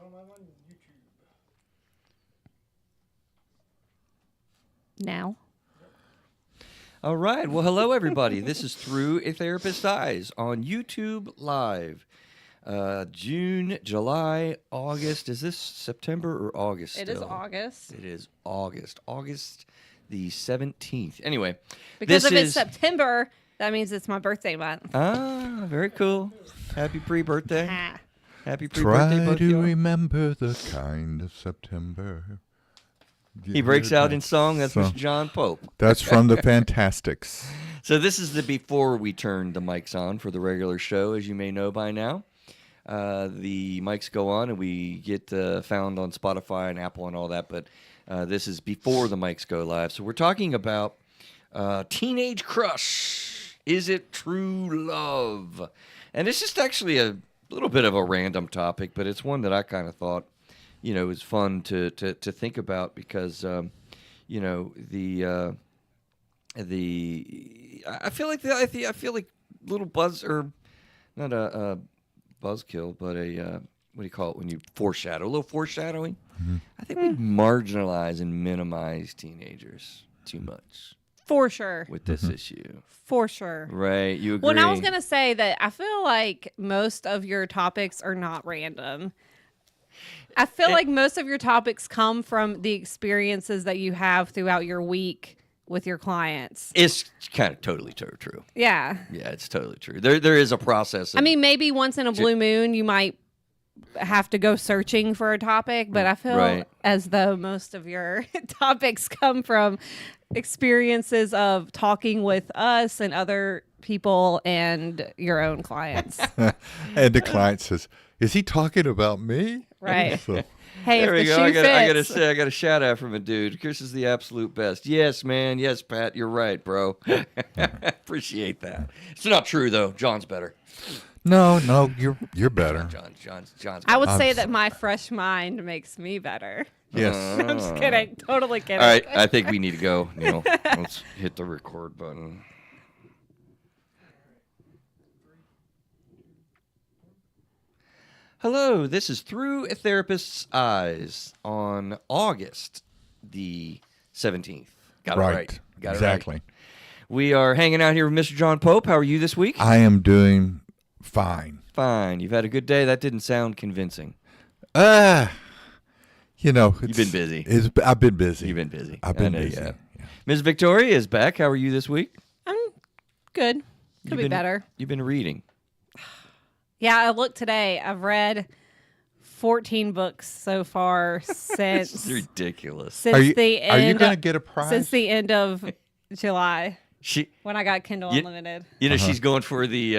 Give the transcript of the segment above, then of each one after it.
I'm on YouTube. Now. All right. Well, hello, everybody. This is Through a Therapist's Eyes on YouTube Live. June, July, August. Is this September or August? It is August. It is August. August the 17th. Anyway. Because if it's September, that means it's my birthday month. Ah, very cool. Happy pre-birthday. Happy pre-birthday, Try both of to y'all. remember the kind of September. He breaks out in song. That's Mr. John Pope. That's from the Fantastics. So this is the before we turn the mics on for the regular show, as you may know by now. The mics go on, and we get found on Spotify and Apple and all that. But this is before the mics go live. So we're talking about teenage crush. Is it true love? And it's just actually a little bit of a random topic, but it's one that I kind of thought, you know, is fun to think about because, you know, I feel like little buzz or not a buzzkill, but a what do you call it when you foreshadow? A little foreshadowing. Mm-hmm. I think we marginalize and minimize teenagers too much. For sure. With this issue. For sure. Right. You agree? Well, and I was going to say that I feel like most of your topics are not random. I feel like most of your topics come from the experiences that you have throughout your week with your clients. It's kind of totally true. Yeah. Yeah, it's totally true. There is a process. I mean, maybe once in a blue moon, you might have to go searching for a topic, but I feel as though most of your topics come from experiences of talking with us and other people and your own clients. And the client says, "Is he talking about me?" Right. So, hey, there if we the go. shoe I gotta fits. say, I got a shout out from a dude. Chris is the absolute best. Yes, man. Yes, Pat. You're right, bro. Appreciate that. It's not true though. John's better. no, you're better. John's. I would say that my fresh mind makes me better. Yes. I'm just kidding. Totally kidding. All right. I think we need to go. Neil. Let's hit the record button. Hello, this is Through a Therapist's Eyes on August the 17th. Got it right. Got exactly. it right. We are hanging out here with Mr. John Pope. How are you this week? I am doing fine. Fine. You've had a good day? That didn't sound convincing. You know, You've been busy. I've been busy. You've been busy. I've been busy. Yeah. Ms. Victoria is back. How are you this week? I'm good. Could be better. You've been reading. Yeah, I looked today. I've read 14 books so far since It's ridiculous. Are you going to get a prize? Since the end of July. She, when I got Kindle Unlimited. You know, she's going for the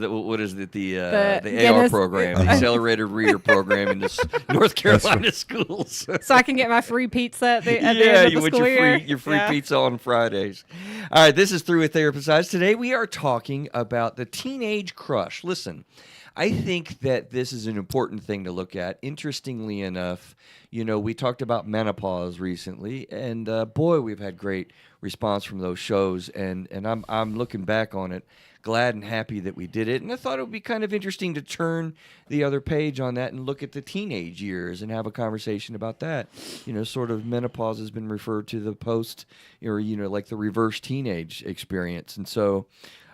what is it? The AR Guinness program, the Accelerated Reader Program in the North Carolina schools. So I can get my free pizza at the end of the school year. Your free pizza on Fridays. All right, this is Through a Therapist's Eyes. Today we are talking about the teenage crush. Listen, I think that this is an important thing to look at. Interestingly enough, you know, we talked about menopause recently, and boy, we've had great response from those shows, and I'm looking back on it, glad and happy that we did it. And I thought it would be kind of interesting to turn the other page on that and look at the teenage years and have a conversation about that. You know, sort of menopause has been referred to the post, or you know, like the reverse teenage experience, and so.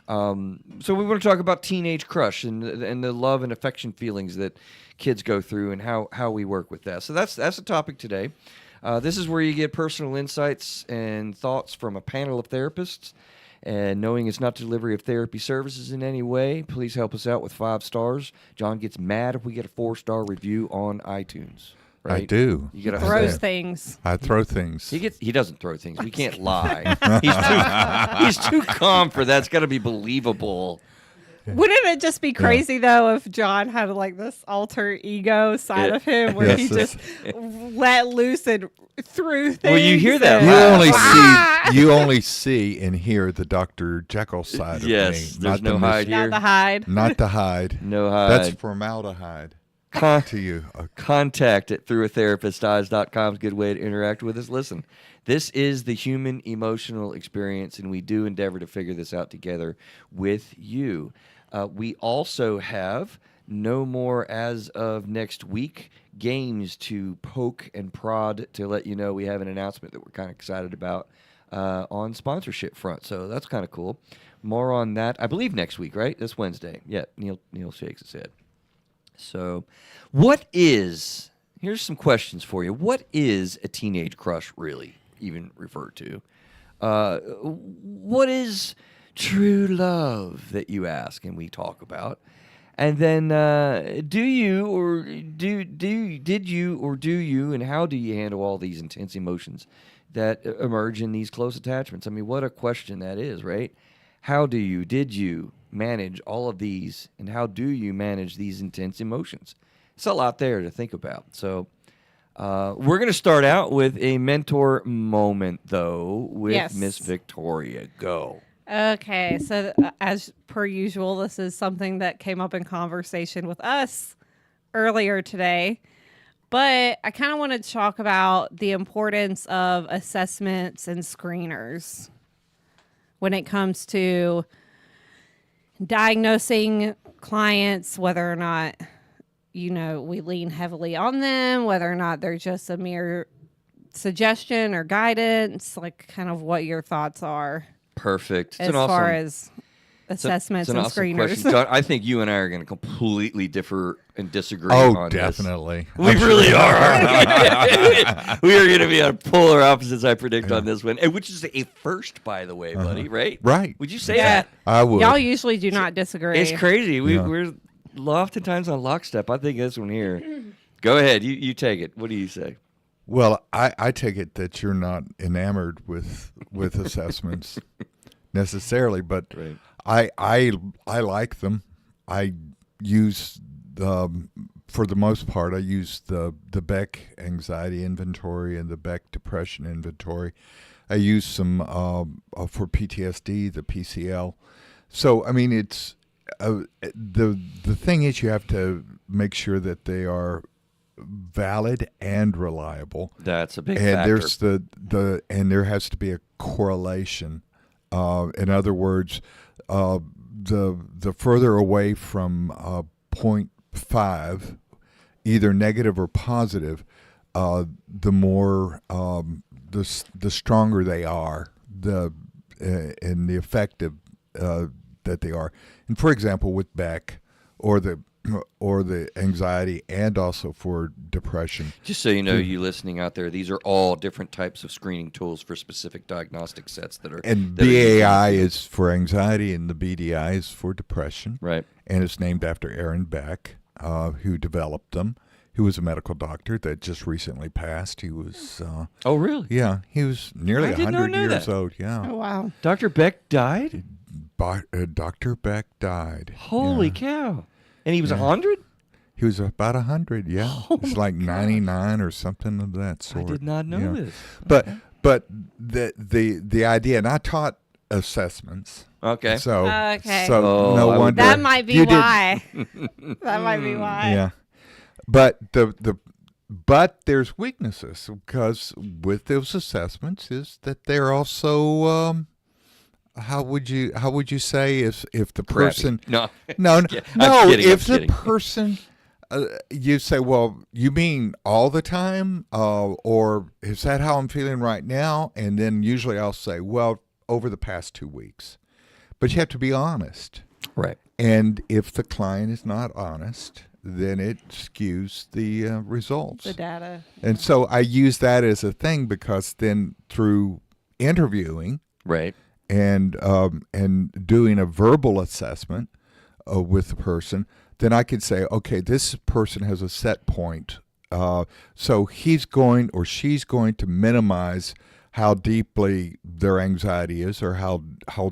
So we want to talk about teenage crush and the love and affection feelings that kids go through and how we work with that. So that's the topic today. This is where you get personal insights and thoughts from a panel of therapists. And knowing it's not delivery of therapy services in any way, please help us out with 5 stars. John gets mad if we get a 4-star review on iTunes. Right? I do. You gotta throws things. I throw things. He doesn't throw things. We can't lie. He's too calm for that. It's got to be believable. Wouldn't it just be crazy though if John had like this alter ego side of him where he just let loose and threw things? Well, you hear that. You only see and hear the Dr. Jekyll side of me. Yes, there's no hide here. Not the hide. Not the hide. No hide. That's formaldehyde. To you. Contact at throughatherapistseyes.com is a good way to interact with us. Listen, this is the human emotional experience, and we do endeavor to figure this out together with you. We also have no more as of next week. Games to poke and prod to let you know we have an announcement that we're kind of excited about on sponsorship front. So that's kind of cool. More on that, I believe, next week, right? This Wednesday. Yeah, Neil shakes his head. So here's some questions for you. What is a teenage crush really even referred to? What is true love that you ask and we talk about? And then did you, and how do you handle all these intense emotions that emerge in these close attachments? I mean, what a question that is, right? Did you manage all of these, and how do you manage these intense emotions? It's a lot there to think about. So we're going to start out with a mentor moment, though, with Miss Victoria. Go. Okay, so as per usual, this is something that came up in conversation with us earlier today. But I kind of wanted to talk about the importance of assessments and screeners when it comes to diagnosing clients, whether or not, we lean heavily on them, whether or not they're just a mere suggestion or guidance, like kind of what your thoughts are. Perfect. As far as assessments and awesome screeners. Question. John, I think you and I are going to completely differ and disagree on definitely. This. We really are. We are going to be on polar opposites, I predict, on this one, which is a first, by the way, buddy, right? Right. Would you say that? I would. Y'all usually do not disagree. It's crazy. We're oftentimes on lockstep. I think this one here. Go ahead. You take it. What do you say? Well, I take it that you're not enamored with assessments necessarily, but right. I like them. I use for the most part, I use the Beck anxiety inventory and the Beck depression inventory. I use some for PTSD, the PCL. So I mean, it's the thing is you have to make sure that they are valid and reliable. That's a big and factor. There's and there has to be a correlation. In other words, the further away from 0.5, either negative or positive, the more the stronger they are, and the effective that they are. And for example, with Beck or the anxiety, and also for depression. Just so you know, you listening out there, these are all different types of screening tools for specific diagnostic sets that are. And BAI is for anxiety, and the BDI is for depression. Right. And it's named after Aaron Beck, who developed them. He was a medical doctor that just recently passed. He was. Oh, really? Yeah, he was nearly 100 years old. Yeah. Oh, wow. Dr. Beck died? Dr. Beck died. Holy cow. And he was 100? He was about 100, yeah. Oh it's like 99 or something of that sort. I did not know this. But the idea, and I taught assessments. Okay. So so no wonder. That might be why. That might be why. Yeah. But but there's weaknesses, because with those assessments is that they're also how would you say if the person no yeah, if the kidding. person you say, well, you mean all the time, or is that how I'm feeling right now? And then usually I'll say, well, over the past 2 weeks. But you have to be honest, right? And if the client is not honest, then it skews the results, the data. And so I use that as a thing, because then through interviewing, right, and doing a verbal assessment with the person, then I could say, okay, this person has a set point. So he's going or she's going to minimize how deeply their anxiety is, or how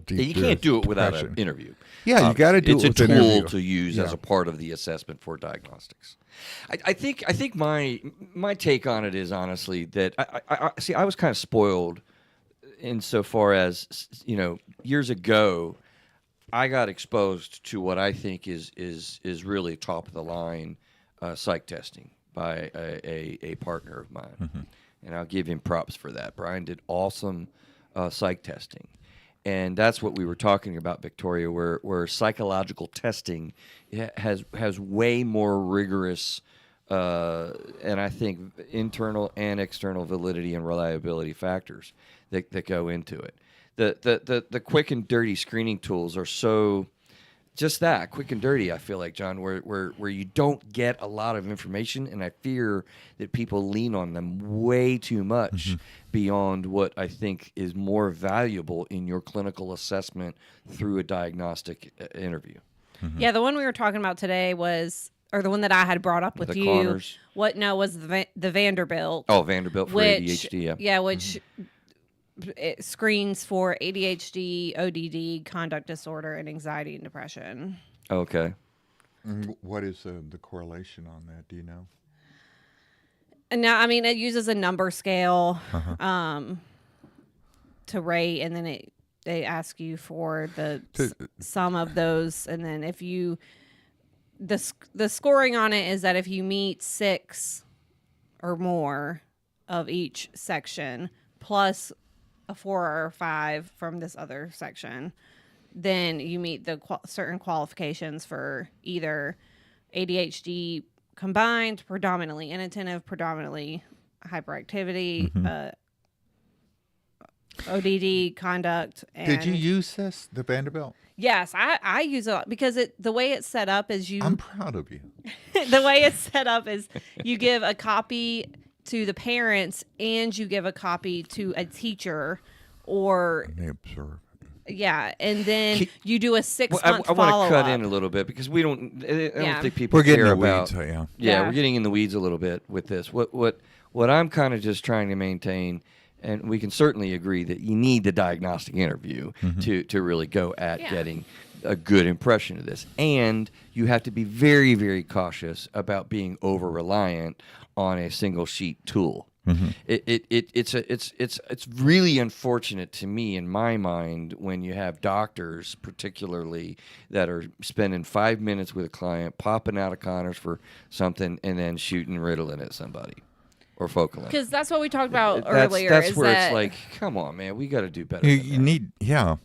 deep. You can't do it without depression. an interview. Yeah, you got to do it with an interview. It's a tool to use as a part of the assessment for diagnostics. I think my take on it is, honestly, that I was kind of spoiled insofar as, years ago, I got exposed to what I think is really top of the line psych testing by a partner of mine, and I'll give him props for that. Brian did awesome psych testing, And that's what we were talking about, Victoria, where psychological testing has way more rigorous and I think internal and external validity and reliability factors that go into it. The quick and dirty screening tools are so just that, quick and dirty, I feel like, John, where you don't get a lot of information, and I fear that people lean on them way too much beyond what I think is more valuable in your clinical assessment through a diagnostic interview. Yeah, the one we were talking about today was, or the one that I had brought up with The you. Connors. Was the Vanderbilt. Oh, Vanderbilt for ADHD, yeah. Yeah, which it screens for ADHD, ODD, conduct disorder, and anxiety and depression. Okay. And what is the correlation on that? Do you know? And now, I mean, it uses a number scale to rate, and then they ask you for the sum of those, and then if you the scoring on it is that if you meet 6 or more of each section plus a 4 or 5 from this other section, then you meet the certain qualifications for either ADHD combined, predominantly inattentive, predominantly hyperactivity, ODD, conduct. And did you use the Vanderbilt? Yes, I use it because the way it's set up is I'm proud of you. the way it's set up is you give a copy to the parents and you give a copy to a teacher, or They observe. yeah, and then you do a 6-month I follow-up. want to cut in a little bit because I don't think people We're getting care in the about. weeds, yeah. Yeah, we're getting in the weeds a little bit with this. What I'm kind of just trying to maintain, and we can certainly agree that you need the diagnostic interview to really go at getting a good impression of this. And you have to be very, very cautious about being over-reliant on a single sheet tool. It's really unfortunate to me, in my mind, when you have doctors, particularly, that are spending 5 minutes with a client, popping out of Connors for something, and then shooting Ritalin at somebody or Focalin. Because that's what we talked about earlier. That's where it's like, come on, man, we got to do better. You need, yeah.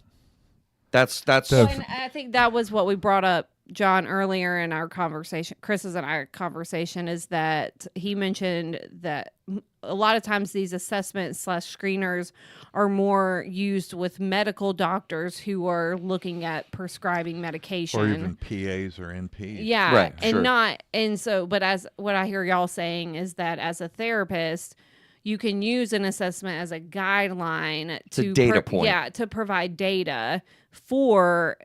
That's. Well, and I think that was what we brought up, John, earlier in our conversation, Chris's and our conversation, is that he mentioned that a lot of times these assessments / screeners are more used with medical doctors who are looking at prescribing medication. Or even PAs or NPs. Yeah. Right, And so, but as what I hear y'all saying is that as a therapist, you can use an assessment as a guideline a data point. Yeah, to provide data for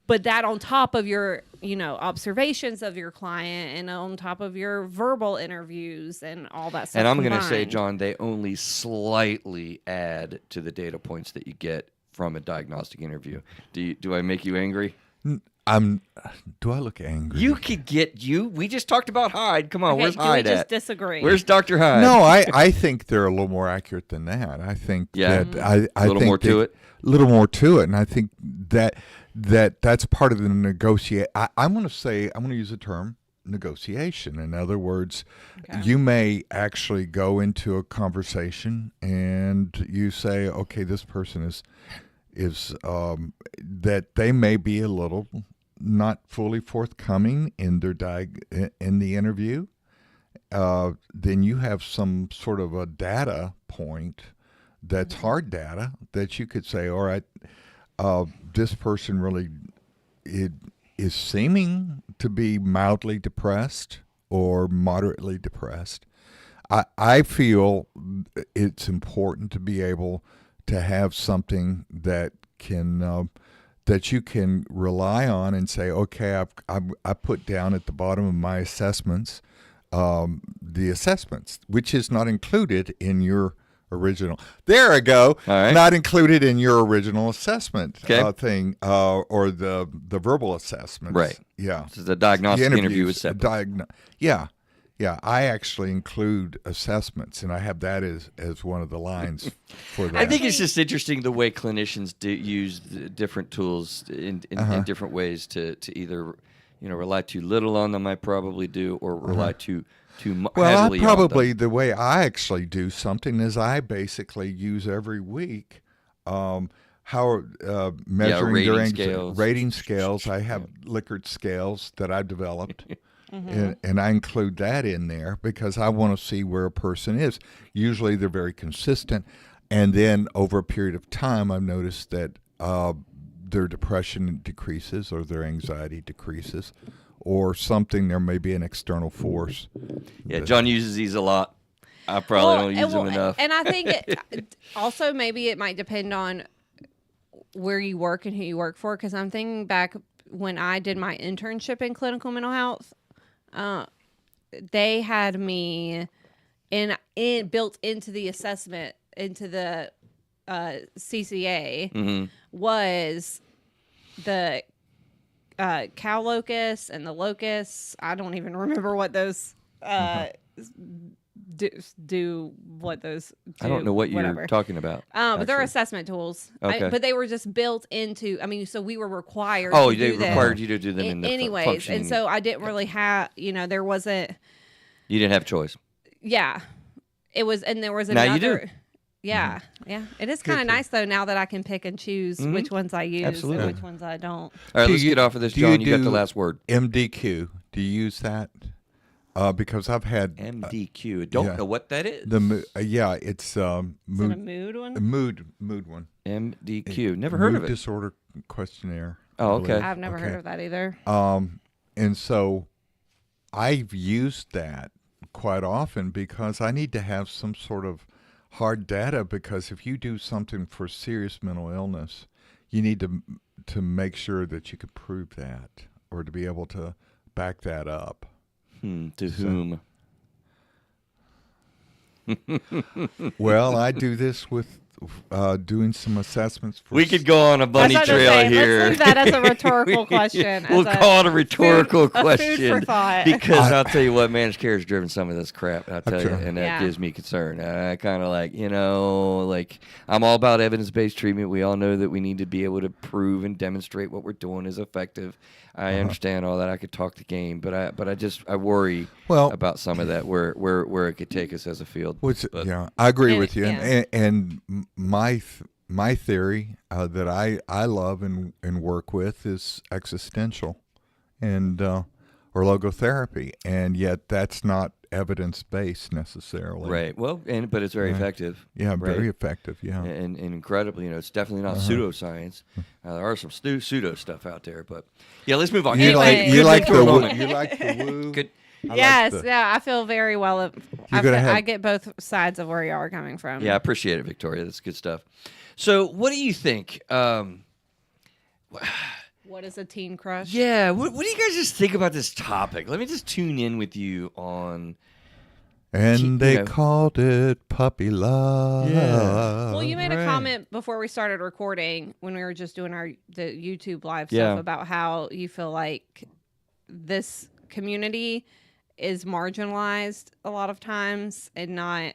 but that on top of your, observations of your client and on top of your verbal interviews and all that stuff. And I'm going to say, combined. John, they only slightly add to the data points that you get from a diagnostic interview. Do I make you angry? Do I look angry? You could get We just talked about Hyde. Come on, Okay, where's do Hyde we just at? disagree? Where's Dr. Hyde? No, I think they're a little more accurate than that. I think that I a little think more to it. A little more to it, and I think that's part of the negotiate. I'm going to use the term negotiation. In other words, you may actually go into a conversation and you say, okay, this person is that they may be a little not fully forthcoming in their in the interview. Then you have some sort of a data point that's hard data that you could say, all right, this person really is seeming to be mildly depressed or moderately depressed. I feel it's important to be able to have something that can that you can rely on and say, okay, I put down at the bottom of my assessments the assessments, which is not included in your original. There I go. All right. Not included in your original assessment Okay. or the verbal assessments. Right. Yeah. So the diagnostic interview interviews, is separate. Yeah. I actually include assessments, and I have that as one of the lines for that. I think it's just interesting the way clinicians use the different tools in different ways to either rely too little on them. I probably do, or rely too heavily. Well, on them. the way I actually do something is I basically use every week how measuring rating their scales. rating scales. I have Likert scales that I developed, and I include that in there because I want to see where a person is. Usually they're very consistent, and then over a period of time, I've noticed that their depression decreases or their anxiety decreases, or something. There may be an external force. Yeah, John uses these a lot. I probably don't use them enough. And I think also maybe it might depend on where you work and who you work for. Because I'm thinking back when I did my internship in clinical mental health, they had me built into the assessment, into the CCA, was the cow locus and the locus. I don't even remember what those do what those do. I don't know what whatever. you're talking about. But they're assessment tools. Okay. But they were just built into, so we were required Oh, to they do them required you to do them in the anyways. functioning. And so I didn't really have, there wasn't. You didn't have choice. Yeah. It was, and there was Now another. you do. Yeah. Yeah. It is kind of nice, though, now that I can pick and choose which ones I use Absolutely. and which ones I don't. All right, let's get off of this, John. You got the last word. MDQ. Do you use that? Because I've had MDQ. Don't know what that is. It's Is it a mood one? a mood one. MDQ. Never heard of Mood it. disorder questionnaire. Oh, I okay. believe. I've never heard of that either. And so I've used that quite often because I need to have some sort of hard data, because if you do something for serious mental illness, you need to make sure that you can prove that or to be able to back that up. To whom? Well, I do this with doing some assessments. We could go on a bunny That's what I'm trail saying. here. Let's leave that as a rhetorical question. We'll call it a rhetorical a question. food for thought. Because I'll tell you what, managed care has driven some of this crap. I'll tell you, Okay. and that gives me concern. I kind of I'm all about evidence-based treatment. We all know that we need to be able to prove and demonstrate what we're doing is effective. I understand all that. I could talk the game, but I worry about some of that where it could take us as a field. I agree with you. Yeah. And my theory that I love and work with is existential and or logotherapy, and yet that's not evidence-based necessarily. Right. Well, but it's very effective. Yeah, right? very effective. Yeah, and incredibly, it's definitely not pseudoscience. There are some pseudo stuff out there, but yeah, let's move on. You Anyway. like the moment. woo. Good. Yes, I feel very well. I get both sides of where you are coming from. Yeah, I appreciate it, Victoria. That's good stuff. So, what do you think? What is a teen crush? Yeah, what do you guys just think about this topic? Let me just tune in with you on. And they called it puppy love. Yeah. Well, you made a comment before we started recording when we were just doing the YouTube live stuff about how you feel like this community is marginalized a lot of times and not.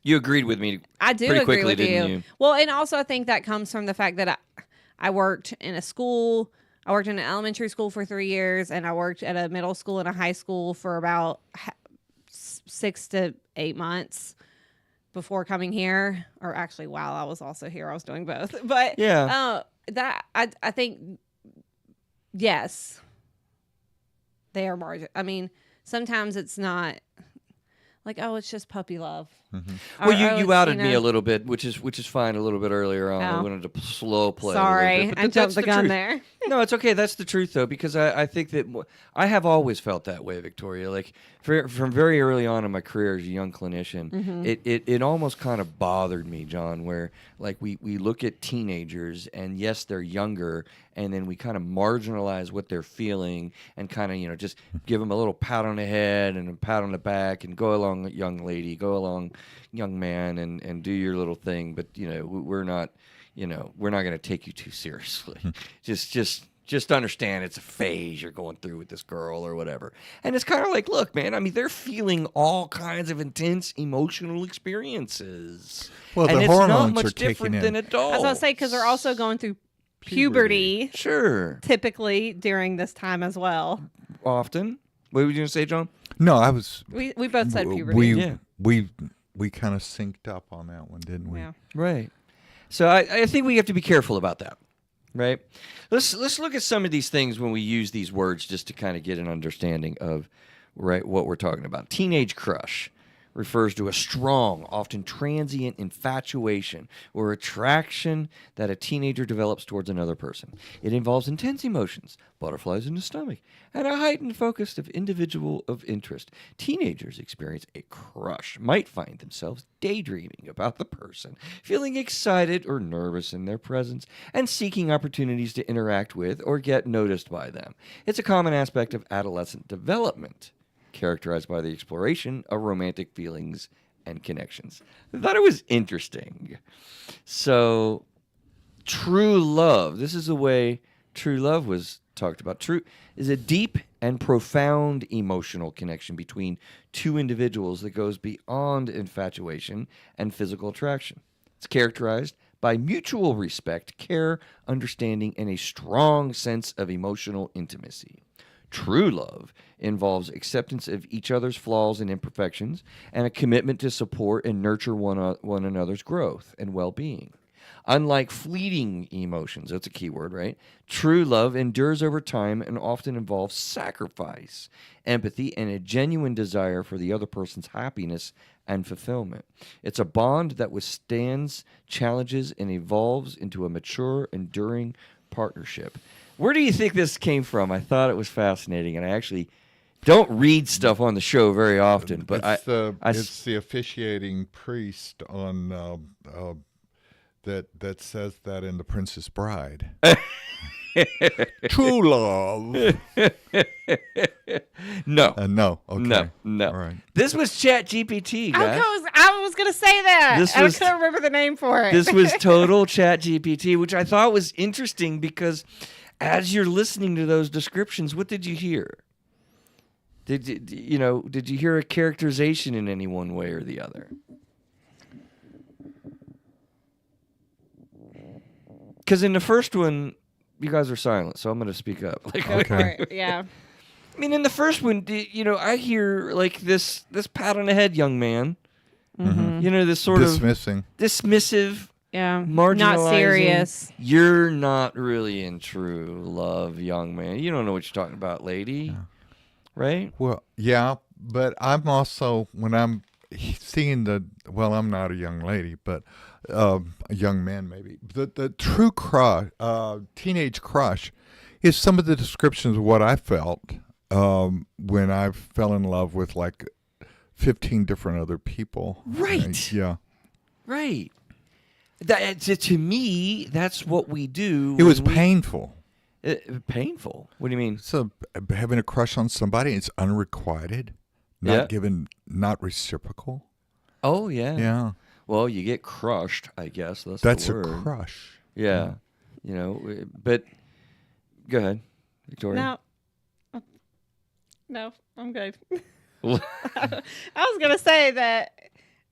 You agreed with me. I do pretty agree quickly, with didn't you. you? Well, and also I think that comes from the fact that I worked in a school. I worked in an elementary school for 3 years, and I worked at a middle school and a high school for about 6 to 8 months before coming here. Or actually, while I was also here, I was doing both. But that I think, yes, they are margin. I mean, sometimes it's not like, oh, it's just puppy love. Mm-hmm. Well, you outed me a little bit, which is fine. A little bit earlier on, I wanted to slow play. Sorry, bit, I jumped the gun there. No, it's okay. That's the truth, though, because I think that I have always felt that way, Victoria. Like from very early on in my career as a young clinician, it almost kind of bothered me, John, where like we look at teenagers and yes, they're younger, and then we kind of marginalize what they're feeling and kind of just give them a little pat on the head and a pat on the back and go along, young lady, go along, young man, and do your little thing. But we're not going to take you too seriously. Just understand it's a phase you're going through with this girl or whatever. And it's kind of like, look, man, I mean, they're feeling all kinds of intense emotional experiences. Well, and the it's hormones not are much different kicking in. than adults. I was going to say, because they're also going through puberty Sure. typically during this time as well. Often. What were you going to say, John? No, I was. We both said puberty. We kind of synced up on that one, didn't we? Yeah. Right. So I think we have to be careful about that, right? Let's look at some of these things when we use these words just to kind of get an understanding of what we're talking about. Teenage crush refers to a strong, often transient infatuation or attraction that a teenager develops towards another person. It involves intense emotions, butterflies in the stomach, and a heightened focus of individual of interest. Teenagers experience a crush, might find themselves daydreaming about the person, feeling excited or nervous in their presence, and seeking opportunities to interact with or get noticed by them. It's a common aspect of adolescent development, characterized by the exploration of romantic feelings and connections. I thought it was interesting. So, true love. This is the way true love was talked about. True is a deep and profound emotional connection between two individuals that goes beyond infatuation and physical attraction. It's characterized by mutual respect, care, understanding, and a strong sense of emotional intimacy. True love involves acceptance of each other's flaws and imperfections and a commitment to support and nurture one another's growth and well-being. Unlike fleeting emotions, that's a key word, right? True love endures over time and often involves sacrifice, empathy, and a genuine desire for the other person's happiness and fulfillment. It's a bond that withstands challenges and evolves into a mature, enduring partnership. Where do you think this came from? I thought it was fascinating, and I actually don't read stuff on the show very often. But it's the officiating priest on that says that in The Princess Bride. True love. No. No. Okay. No. All right. This was ChatGPT, guys. I was going to say that. I couldn't remember the name for it. This was total ChatGPT, which I thought was interesting because as you're listening to those descriptions, what did you hear? Did you hear a characterization in any one way or the other? Because in the first one, you guys are silent, so I'm going to speak up. Go for it. Yeah. I mean, in the first one, I hear like this pat on the head, young man. Mm-hmm. This sort dismissive. Yeah, marginalizing. Not serious. You're not really in true love, young man. You don't know what you're talking about, lady. Yeah. Right? Well, yeah, but I'm also, when I'm seeing I'm not a young lady, but a young man maybe. The true crush, teenage crush, is some of the descriptions of what I felt when I fell in love with like 15 different other people. Right. Yeah. Right. To me, that's what we do. It was painful. Painful? What do you mean? So having a crush on somebody, it's unrequited, not given, not reciprocal. Oh, yeah. Yeah. Well, you get crushed, I guess. That's the word. A crush. Yeah. But go ahead, Victoria. No, I'm good. I was going to say that.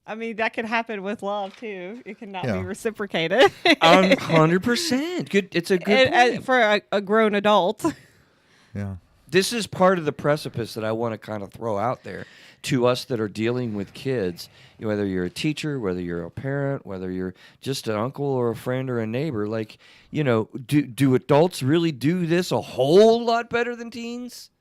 I mean, that could happen with love, too. It cannot be reciprocated. 100%. Good. It's a good point. For a grown adult. Yeah. This is part of the precipice that I want to kind of throw out there to us that are dealing with kids, whether you're a teacher, whether you're a parent, whether you're just an uncle or a friend or a neighbor. Like, do adults really do this a whole lot better than teens?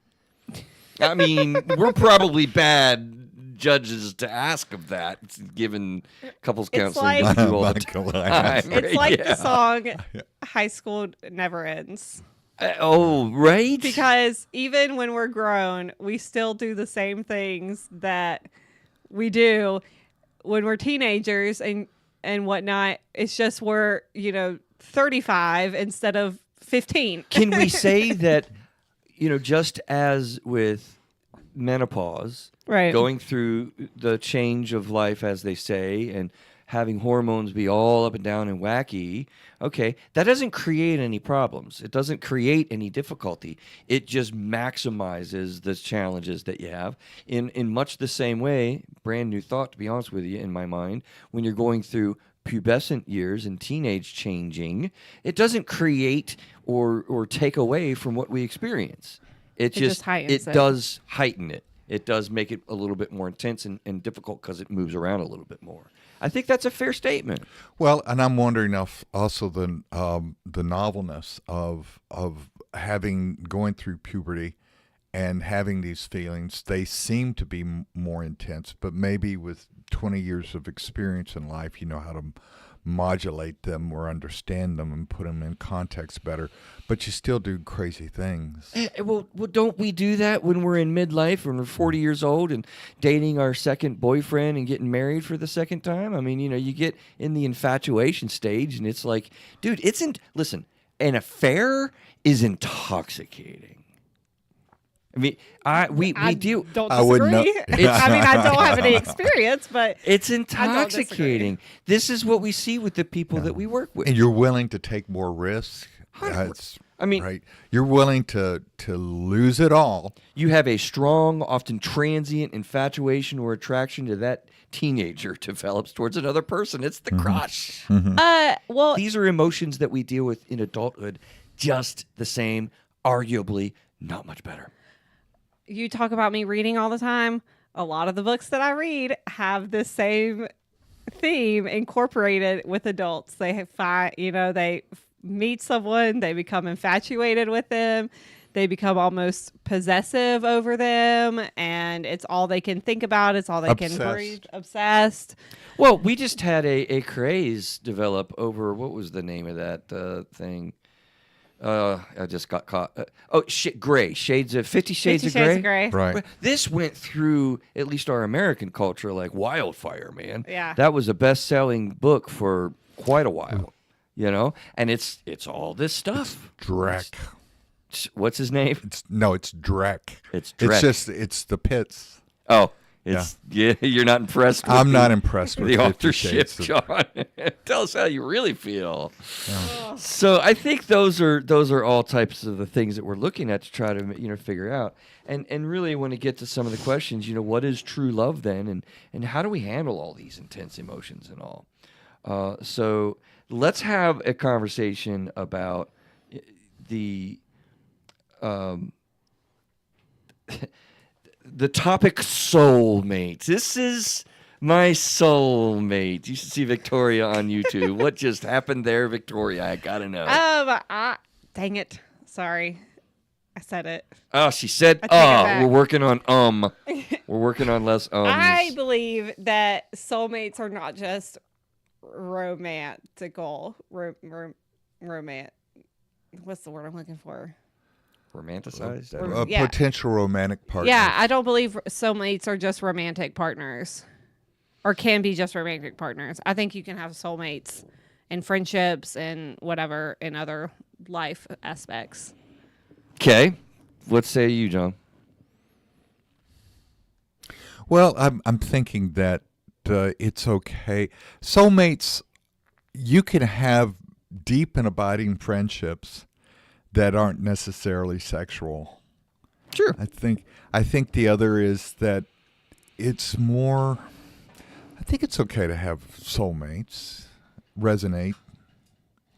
I mean, we're probably bad judges to ask of that, given couples counseling like, all the time. It's like the song "High School Never Ends." Right? Because even when we're grown, we still do the same things that we do when we're teenagers and whatnot. It's just we're 35 instead of 15. Can we say that just as with menopause, right, going through the change of life, as they say, and having hormones be all up and down and wacky, okay, that doesn't create any problems. It doesn't create any difficulty. It just maximizes the challenges that you have in much the same way, brand new thought, to be honest with you, in my mind, when you're going through pubescent years and teenage changing, it doesn't create or take away from what we experience. It just heightens it does heighten it. it does make it a little bit more intense and difficult because it moves around a little bit more. I think that's a fair statement. Well, and I'm wondering if also the novelness of going through puberty and having these feelings. They seem to be more intense, but maybe with 20 years of experience in life, you know how to modulate them or understand them and put them in context better. But you still do crazy things. Well, don't we do that when we're in midlife, when we're 40 years old and dating our second boyfriend and getting married for the second time? I mean, you get in the infatuation stage, and it's like, dude, listen, an affair is intoxicating. I mean, we do. Don't disagree. I wouldn't know. I mean, I don't have any experience, but it's intoxicating. This is what we see with the people that we work with. And you're willing to take more risks. Right. You're willing to lose it all. You have a strong, often transient infatuation or attraction to that teenager develops towards another person. It's the crush. Well, These are emotions that we deal with in adulthood just the same, arguably not much better. you talk about me reading all the time. A lot of the books that I read have the same theme incorporated with adults. They they meet someone, they become infatuated with them, they become almost possessive over them, and it's all they can think about. It's all they can breathe. Obsessed. Well, we just had a craze develop over, what was the name of that thing? I just got caught. Gray. 50 Shades of Grey. Right. This went through at least our American culture like wildfire, man. Yeah. That was a best-selling book for quite a while, And it's all this stuff. Drek. What's his name? It's Drek. It's Drek. It's the pits. Oh. You're not impressed with I'm not impressed with the 50 authorship, Shades John. Tell us how you really feel. Yeah. So I think those are all types of the things that we're looking at to try to figure out. And really want to get to some of the questions, what is true love then, and how do we handle all these intense emotions and all? So let's have a conversation about the the topic soulmates. This is my soulmate. You should see Victoria on YouTube. What just happened there, Victoria? I gotta know. Dang it. Sorry. I said it. Oh, she said, we're working on We're working on less ums. I believe that soulmates are not just romantical. What's the word I'm looking for? Romanticized? Yeah. Potential romantic partner. Yeah, I don't believe soulmates are just romantic partners or can be just romantic partners. I think you can have soulmates in friendships and whatever in other life aspects. Okay. What say you, John? Well, I'm thinking that it's okay. Soulmates, you can have deep and abiding friendships that aren't necessarily sexual. Sure. I think the other is that it's more. I think it's okay to have soulmates resonate.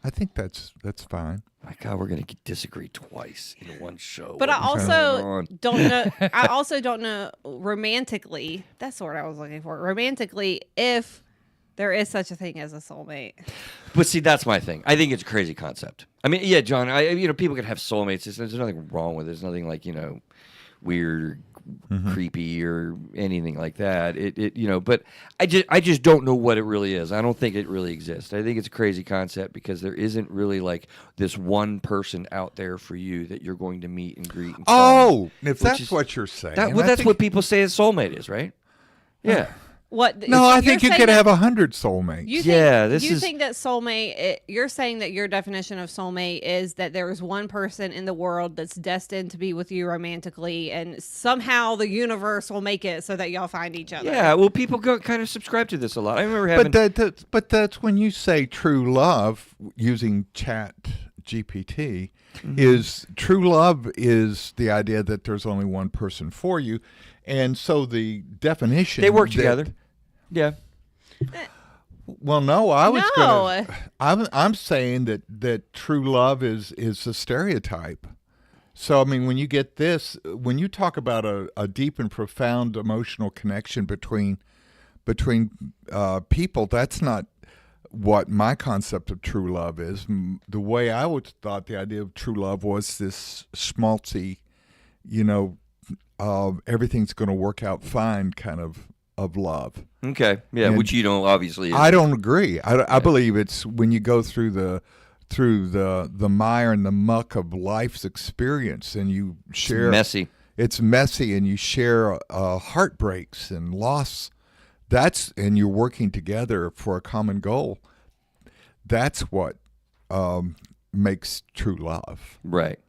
I think that's fine. My God, we're gonna disagree twice in one show. But I also don't know. I also don't know romantically. That's the word I was looking for. Romantically, if there is such a thing as a soulmate. But see, that's my thing. I think it's a crazy concept. I mean, yeah, John. People can have soulmates. There's nothing wrong with it. There's nothing like weird, creepy, or anything like that. But I just don't know what it really is. I don't think it really exists. I think it's a crazy concept because there isn't really like this one person out there for you that you're going to meet and greet. And find, if that's what you're saying, that's what people say a soulmate is, right? Yeah. What? No, I think you could have 100 soulmates. You think that soulmate? You're saying that your definition of soulmate is that there is one person in the world that's destined to be with you romantically, and somehow the universe will make it so that y'all find each other. Yeah, well, people kind of subscribe to this a lot. I remember having, but that's when you say true love using Chat GPT. Is true love is the idea that there's only one person for you, and so the definition they work together. Yeah. Well, no, I'm saying that true love is a stereotype. So, I mean, when you get this, when you talk about a deep and profound emotional connection between people, that's not what my concept of true love is. The way I would thought the idea of true love was this schmaltzy, you know, everything's going to work out fine kind of love. Okay, yeah, and which you don't obviously. I don't agree. I believe it's when you go through the mire and the muck of life's experience, and you share. It's messy. It's messy, and you share heartbreaks and loss. And you're working together for a common goal. That's what makes true love. Right.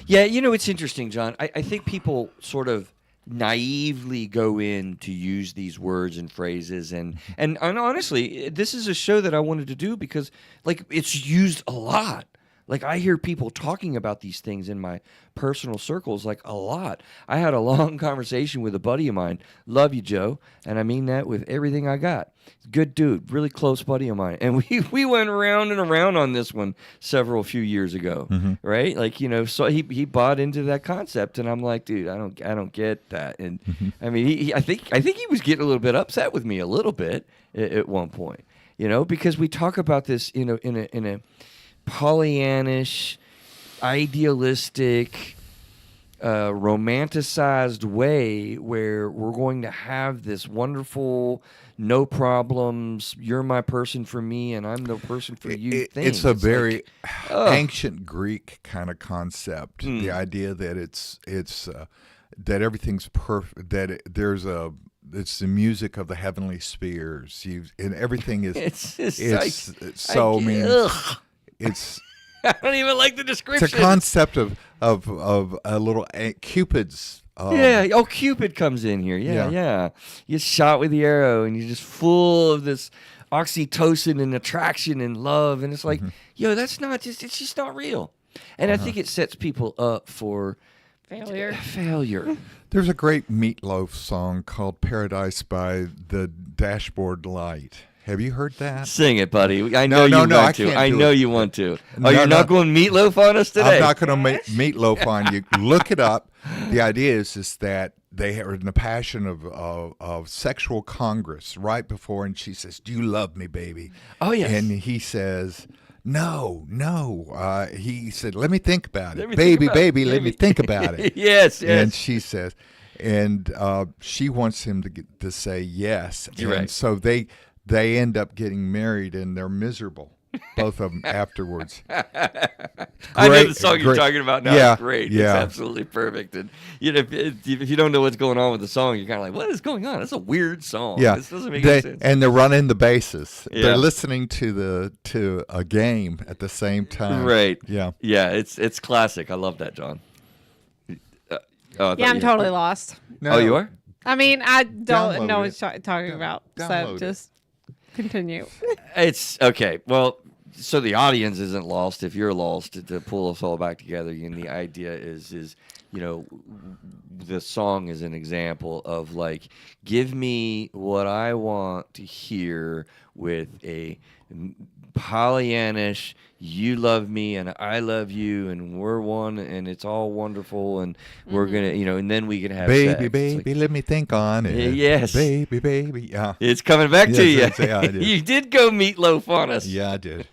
Yeah, it's interesting, John. I think people sort of naively go in to use these words and phrases, and honestly, this is a show that I wanted to do because, like, it's used a lot. Like, I hear people talking about these things in my personal circles, like, a lot. I had a long conversation with a buddy of mine. Love you, Joe. And I mean that with everything I got. Good dude, really close buddy of mine. And we went around and around on this one few years ago, right? Like, so he bought into that concept, and I'm like, dude, I don't get that. And I mean, I think he was getting a little bit upset with me a little bit at one point, because we talk about this, in a Pollyannish, idealistic, romanticized way where we're going to have this wonderful, no problems, you're my person for me and I'm the person for you thing. It's a very ancient Greek kind of concept. The idea that it's that everything's perfect, that it's the music of the heavenly spheres. And everything is it's I don't even like the description. It's a concept of a little Cupid's. Cupid comes in here. Yeah. You're shot with the arrow, and you're just full of this oxytocin and attraction and love, and it's like, it's just not real. And I think it sets people up for failure. There's a great Meatloaf song called "Paradise" by the Dashboard Light. Have you heard that? Sing it, buddy. I know you want to. I know you want to. You're not going Meatloaf on us today? I'm not going to make Meatloaf on you. Look it up. The idea is that they are in the passion of sexual congress right before, and she says, "Do you love me, baby?" Oh, yes. And he says, No. He said, "Let me think about it. Baby, let me think about it." Yes. And she says, and she wants him to say yes. You're right. So they end up getting married, and they're miserable, both of them, afterwards. I know the song you're talking about now. Yeah, it's great. Yeah. It's absolutely perfect. And if you don't know what's going on with the song, you're kind of like, what is going on? It's a weird song. Yeah. This doesn't make any sense. And they're running the bases. Yeah. They're listening to a game at the same time. Right. Yeah. Yeah, it's classic. I love that, John. I'm totally lost. No, oh, you are? I mean, I don't know what it. you're talking about. So just continue. It's okay. Well, so the audience isn't lost. If you're lost, to pull us all back together, and the idea is the song is an example of, like, give me what I want to hear with a Pollyannish, you love me and I love you and we're one and it's all wonderful and we're gonna, and then we can have baby, sex. Baby, let me think on it. Yes. Baby, yeah. It's coming back to you. Yeah, I did. You did go Meatloaf on us. Yeah, I did.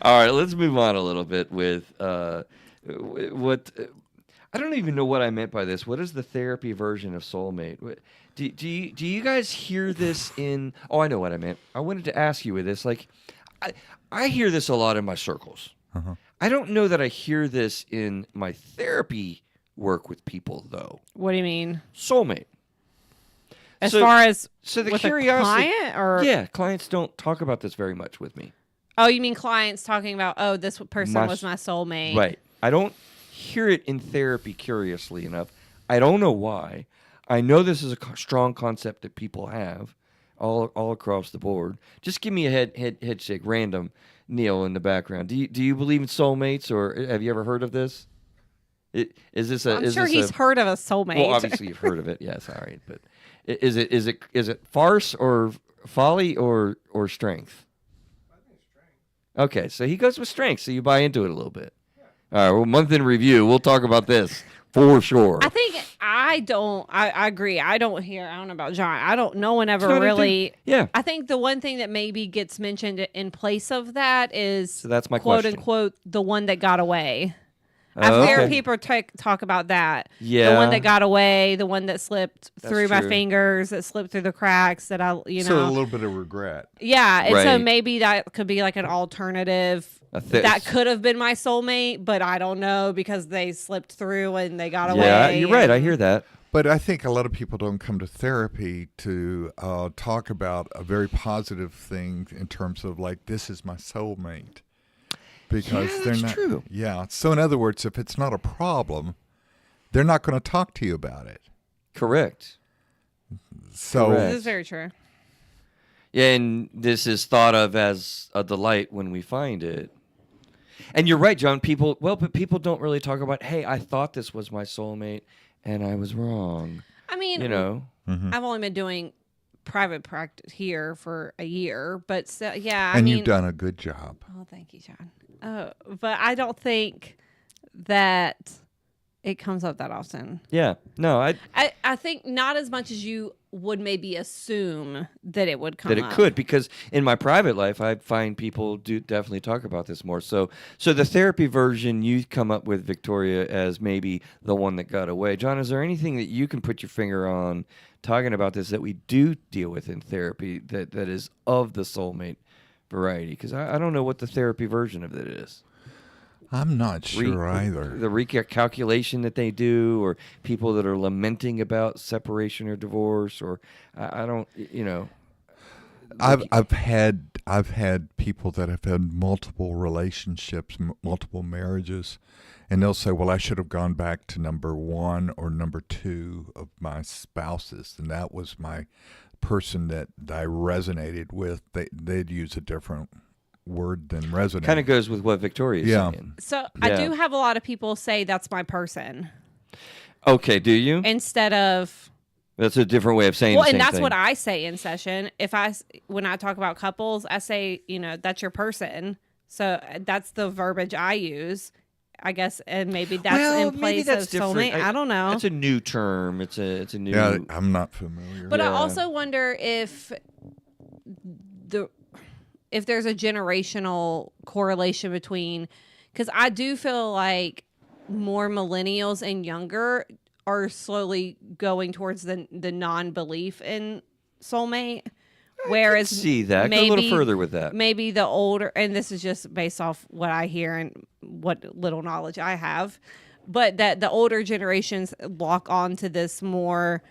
All right, let's move on a little bit with what I don't even know what I meant by this. What is the therapy version of soulmate? Do you guys hear this in? Oh, I know what I meant. I wanted to ask you with this. Like, I hear this a lot in my circles. Uh-huh. I don't know that I hear this in my therapy work with people, though. What do you mean? Soulmate. As far as the with curiosity, a client, or yeah, clients don't talk about this very much with me. Oh, you mean clients talking about, oh, this person was my soulmate. Right. I don't hear it in therapy, curiously enough. I don't know why. I know this is a strong concept that people have all across the board. Just give me a head shake, random, Neil, in the background. Do you believe in soulmates, or have you ever heard of this? Is this a? I'm sure he's heard of a soulmate. Well, obviously you've heard of it. Yes, all right. But is it farce or folly or strength? Okay, so he goes with strength, so you buy into it a little bit. All right, well, month in review. We'll talk about this for sure. I think I agree. I don't know about John. No one ever really. Yeah. I think the one thing that maybe gets mentioned in place of that is, so that's my quote question. unquote, the one that got away. I've heard people talk about that. Yeah. The one that got away, the one that slipped through my true. fingers, that slipped through the cracks, that So a little bit of regret. Yeah, and so Right. maybe that could be like an alternative. That could have been my soulmate, but I don't know because they slipped through and they got away. Yeah, you're right. I hear that. But I think a lot of people don't come to therapy to talk about a very positive thing in terms of like, this is my soulmate. Because they're that's not true. Yeah. So in other words, if it's not a problem, they're not going to talk to you about it. Correct. So Correct. This is very true. Yeah, and this is thought of as a delight when we find it. And you're right, John. But people don't really talk about, hey, I thought this was my soulmate and I was wrong. I mean, I've only been doing private practice here for a year, but so, yeah. And you've done a good job. Oh, thank you, John. But I don't think that it comes up that often. Yeah. No, I think not as much as you would maybe assume that it would come that it up. could, because in my private life, I find people do definitely talk about this more. So the therapy version you come up with, Victoria, as maybe the one that got away. John, is there anything that you can put your finger on talking about this that we do deal with in therapy that is of the soulmate variety? Because I don't know what the therapy version of it is. I'm not sure either. The recalculation that they do, or people that are lamenting about separation or divorce, or I don't, I've had people that have had multiple relationships, multiple marriages, and they'll say, "Well, I should have gone back to number 1 or number 2 of my spouses, and that was my person that I resonated with." They'd use a different word than resonate. kind of goes with what Victoria's saying. So I do have a lot of people say that's my person. Okay, do you? Instead of... That's a different way of saying the same and that's thing. what I say in session. When I talk about couples, I say, that's your person. So that's the verbiage I use, I guess, and maybe that's in place of soulmate. I don't know. It's a new term. It's a new. Yeah, I'm not familiar. But I also wonder if there's a generational correlation between, because I do feel like more millennials and younger are slowly going towards the non-belief in soulmate. Whereas see that. Go a little further with that. Maybe the older, and this is just based off what I hear and what little knowledge I have, but that the older generations lock on to this more.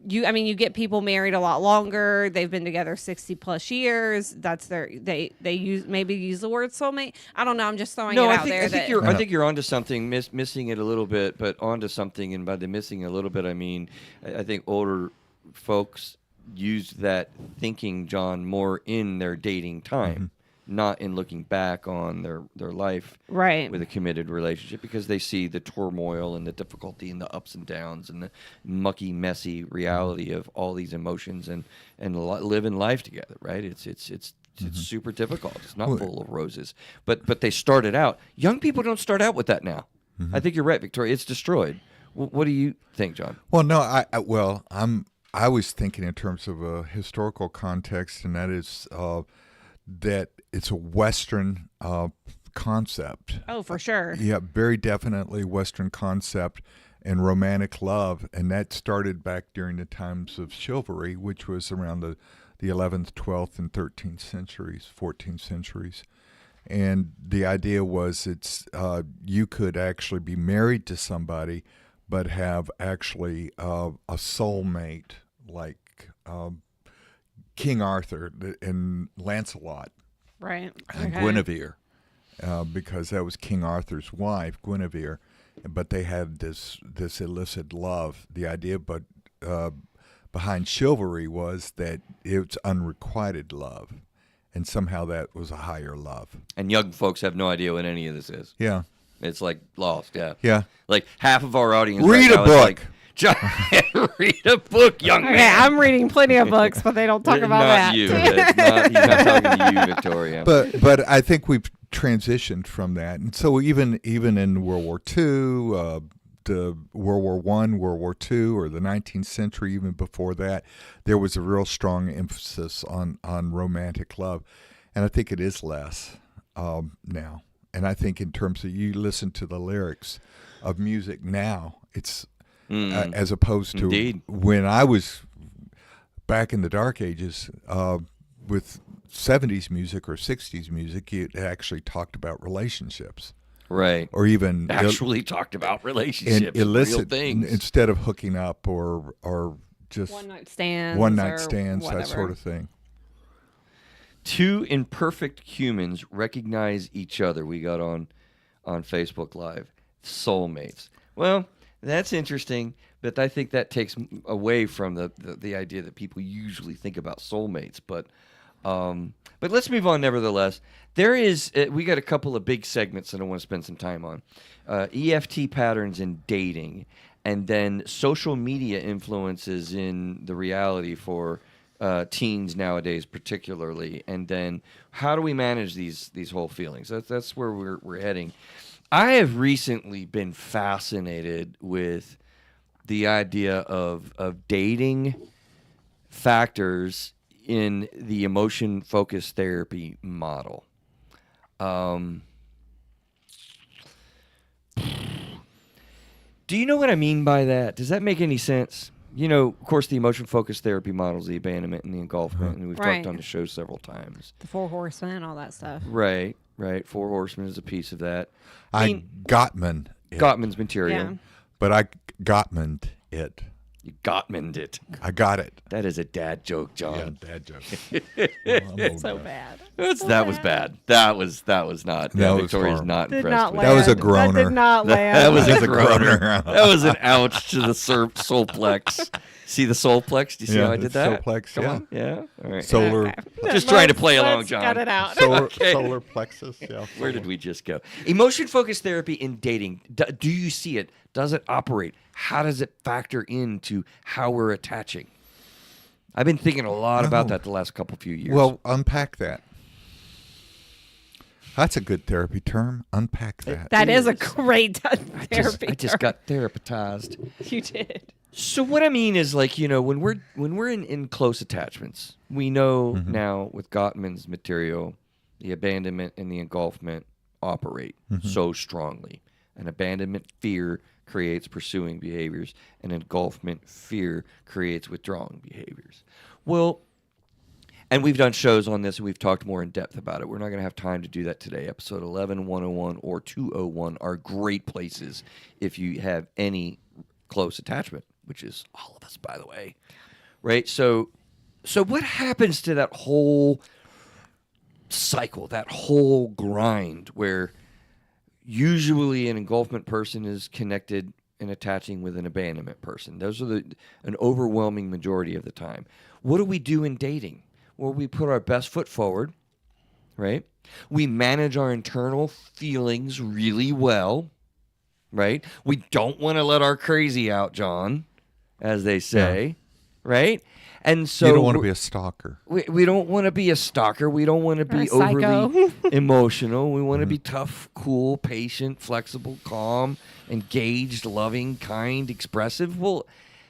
You get people married a lot longer. They've been together 60 plus years. That's they use the word soulmate. I don't know. I'm just throwing it out there. I think you're onto something, missing it a little bit, but onto something. And by the missing a little bit, I mean, I think older folks use that thinking, John, more in their dating time, not in looking back on their life with a committed relationship, because they see the turmoil and the difficulty and the ups and downs and the mucky, messy reality of all these emotions and living life together, right? It's super difficult. It's not full of roses. But they started out. Young people don't start out with that now. I think you're right, Victoria. It's destroyed. What do you think, John? Well, no, I was thinking in terms of a historical context, and that is that it's a Western concept. Oh, for sure. Yeah, very definitely Western concept and romantic love, and that started back during the times of chivalry, which was around the 11th, 12th, and 13th centuries, 14th centuries. And the idea was you could actually be married to somebody, but have actually a soulmate like King Arthur and Lancelot, right? And Guinevere, because that was King Arthur's wife, Guinevere, but they had this illicit love. The idea, but behind chivalry was that it's unrequited love, and somehow that was a higher love. And young folks have no idea what any of this is. Yeah. It's like lost, yeah. Yeah. Like half of our audience Read right a now book. Is like, read a book, young man. Okay, I'm reading plenty of books, but they don't talk about not that. You. He's not talking to you, Victoria. But I think we've transitioned from that, and so even in World War II, the World War I, World War II, or the 19th century, even before that, there was a real strong emphasis on romantic love, and I think it is less now. And I think in terms of you listen to the lyrics of music now, it's as opposed to Indeed. when I was back in the dark ages with 70s music or 60s music, it actually talked about relationships. Right. Or even actually talked about relationships, and illicit real things. instead of hooking up or just one night stands, that sort of thing. Two imperfect humans recognize each other. We got on Facebook Live. Soulmates. Well, that's interesting, but I think that takes away from the idea that people usually think about soulmates. But let's move on nevertheless. There is, we got a couple of big segments that I want to spend some time on. EFT patterns in dating, and then social media influences in the reality for teens nowadays particularly, and then how do we manage these whole feelings? That's where we're heading. I have recently been fascinated with the idea of dating factors in the emotion-focused therapy model. Do you know what I mean by that? Does that make any sense? You know, of course, the emotion-focused therapy models, the abandonment and the engulfment, and we've talked on the show several times. The 4 horsemen, all that stuff. Right. 4 horsemen is a piece of that. I Gottman it, Gottman's material. Yeah. but I Gottmaned it. You Gottmaned it. I got it. That is a dad joke, John. Yeah, dad joke. So bad. That was bad. That was not. That was Victoria's far. not Did impressed not with land. That was a groaner. That did not land. That was That's a a groaner. groaner. That was an ouch to the soulplex. See the soulplex? Do you see how I did that? Soulplex, Come yeah. on. Yeah. All right. Solar, Okay. Just trying to play along, John. Cut it out. solar plexus. Yeah. Where did we just go? Emotion-focused therapy in dating. Do you see it? Does it operate? How does it factor into how we're attaching? I've been thinking a lot about that the last few years. Well, unpack that. That's a good therapy term. Unpack that. That is a great therapy. I just got therapized. You did. So what I mean is, like, you know, when we're in close attachments, we know now with Gottman's material, the abandonment and the engulfment operate so strongly. An abandonment fear creates pursuing behaviors, and engulfment fear creates withdrawing behaviors. Well, and we've done shows on this, and we've talked more in depth about it. We're not going to have time to do that today. Episode 11, 101, or 201 are great places if you have any close attachment, which is all of us, by the way. Right? So what happens to that whole cycle, that whole grind, where usually an engulfment person is connected and attaching with an abandonment person? Those are an overwhelming majority of the time. What do we do in dating? Well, we put our best foot forward, right? We manage our internal feelings really well, right? We don't want to let our crazy out, John, as they say, right? And so you don't want to be a stalker. We don't want to be a stalker. We don't want to be psycho. overly emotional. We want to be tough, cool, patient, flexible, calm, engaged, loving, kind, expressive. Well,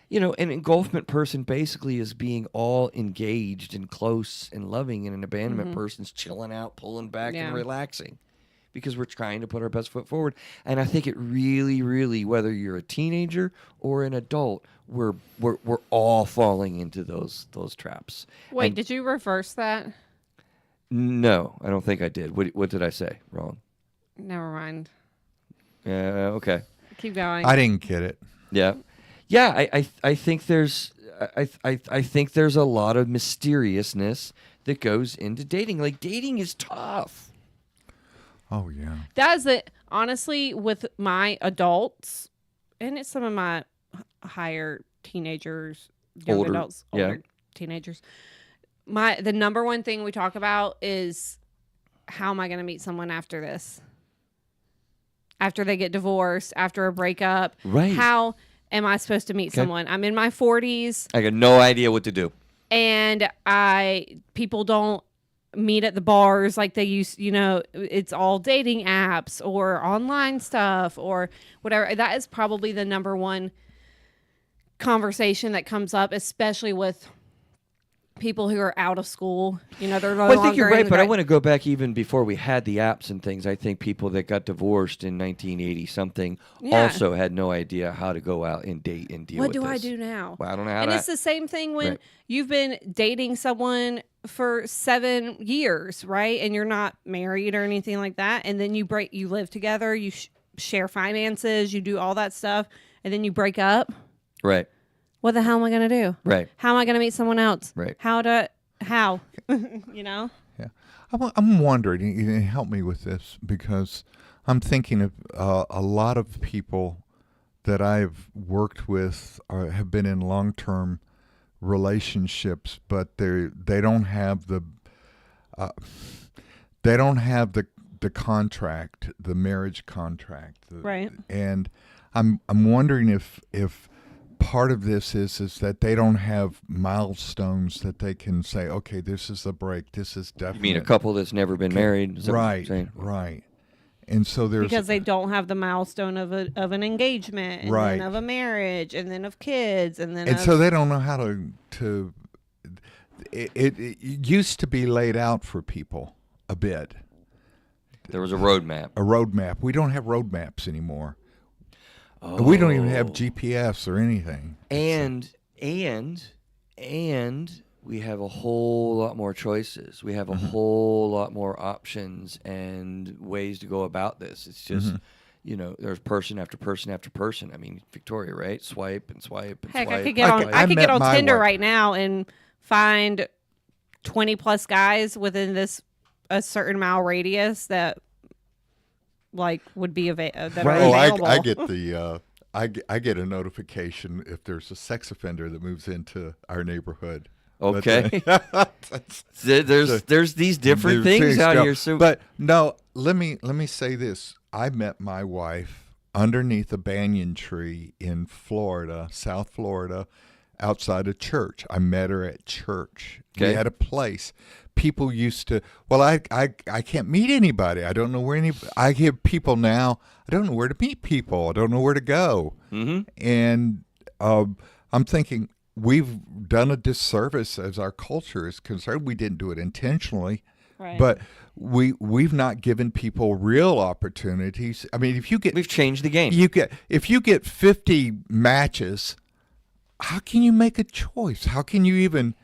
you know, an engulfment person basically is being all engaged and close and loving, and an abandonment person's chilling out, pulling back, and relaxing, because we're trying to put our best foot forward. And I think it really, really, whether you're a teenager or an adult, we're all falling into those traps. Wait, And did you reverse that? no, I don't think I did. What did I say? Wrong. Never mind. Yeah. Okay. Keep going. I didn't get it. Yeah. Yeah. I think there's I think there's a lot of mysteriousness that goes into dating. Like, dating is tough. Oh yeah. That is it. Honestly, with my adults, and it's some of my higher teenagers, young Older, adults, yeah. older teenagers. The number one thing we talk about is, how am I going to meet someone after this? After they get divorced, after a breakup. Right. How am I supposed to meet someone? I'm in my 40s. I got no idea what to do. And people don't meet at the bars like they used, it's all dating apps or online stuff or whatever. That is probably the number one conversation that comes up, especially with people who are out of school. They're no longer. I think you're right, but I want to go back even before we had the apps and things. I think people that got divorced in 1980 something also had no idea how to go out and date and deal with this. What do I do now? Well, I don't know how and to. It's the same thing when you've been dating someone for 7 years, right? And you're not married or anything like that. And then you live together, you share finances, you do all that stuff, and then you break up. Right. What the hell am I going to do? Right. How am I going to meet someone else? Right. How? Yeah. I'm wondering, help me with this, because I'm thinking of a lot of people that I've worked with have been in long-term relationships, but they don't have the contract, the marriage contract. Right. And I'm wondering if part of this is that they don't have milestones that they can say, okay, this is the break. This is definitely. You mean a couple that's never been married? Right. And so there's because they don't have the milestone of an engagement, and then of a marriage, and then of kids, and so they don't know how to. It used to be laid out for people a bit. There was a roadmap. We don't have roadmaps anymore. Oh. We don't even have GPS or anything. And we have a whole lot more choices. We have a whole lot more options and ways to go about this. It's just, there's person after person after person. I mean, Victoria, right? Swipe and swipe and Heck, swipe. I could get on Tinder right now and find 20 plus guys within a certain mile radius that would be available. I get I get a notification if there's a sex offender that moves into our neighborhood. Okay. There's these different things out here. So, but no, let me say this. I met my wife underneath a banyan tree in Florida, South Florida, outside a church. I met her at church. Okay. We had a place. People used to, I can't meet anybody. I don't know where I hear people now, I don't know where to meet people. I don't know where to go. Mm-hmm. And I'm thinking we've done a disservice as our culture is concerned. We didn't do it intentionally, but we've not given people real opportunities. I mean, we've changed the game. If you get 50 matches, how can you make a choice? How can you even...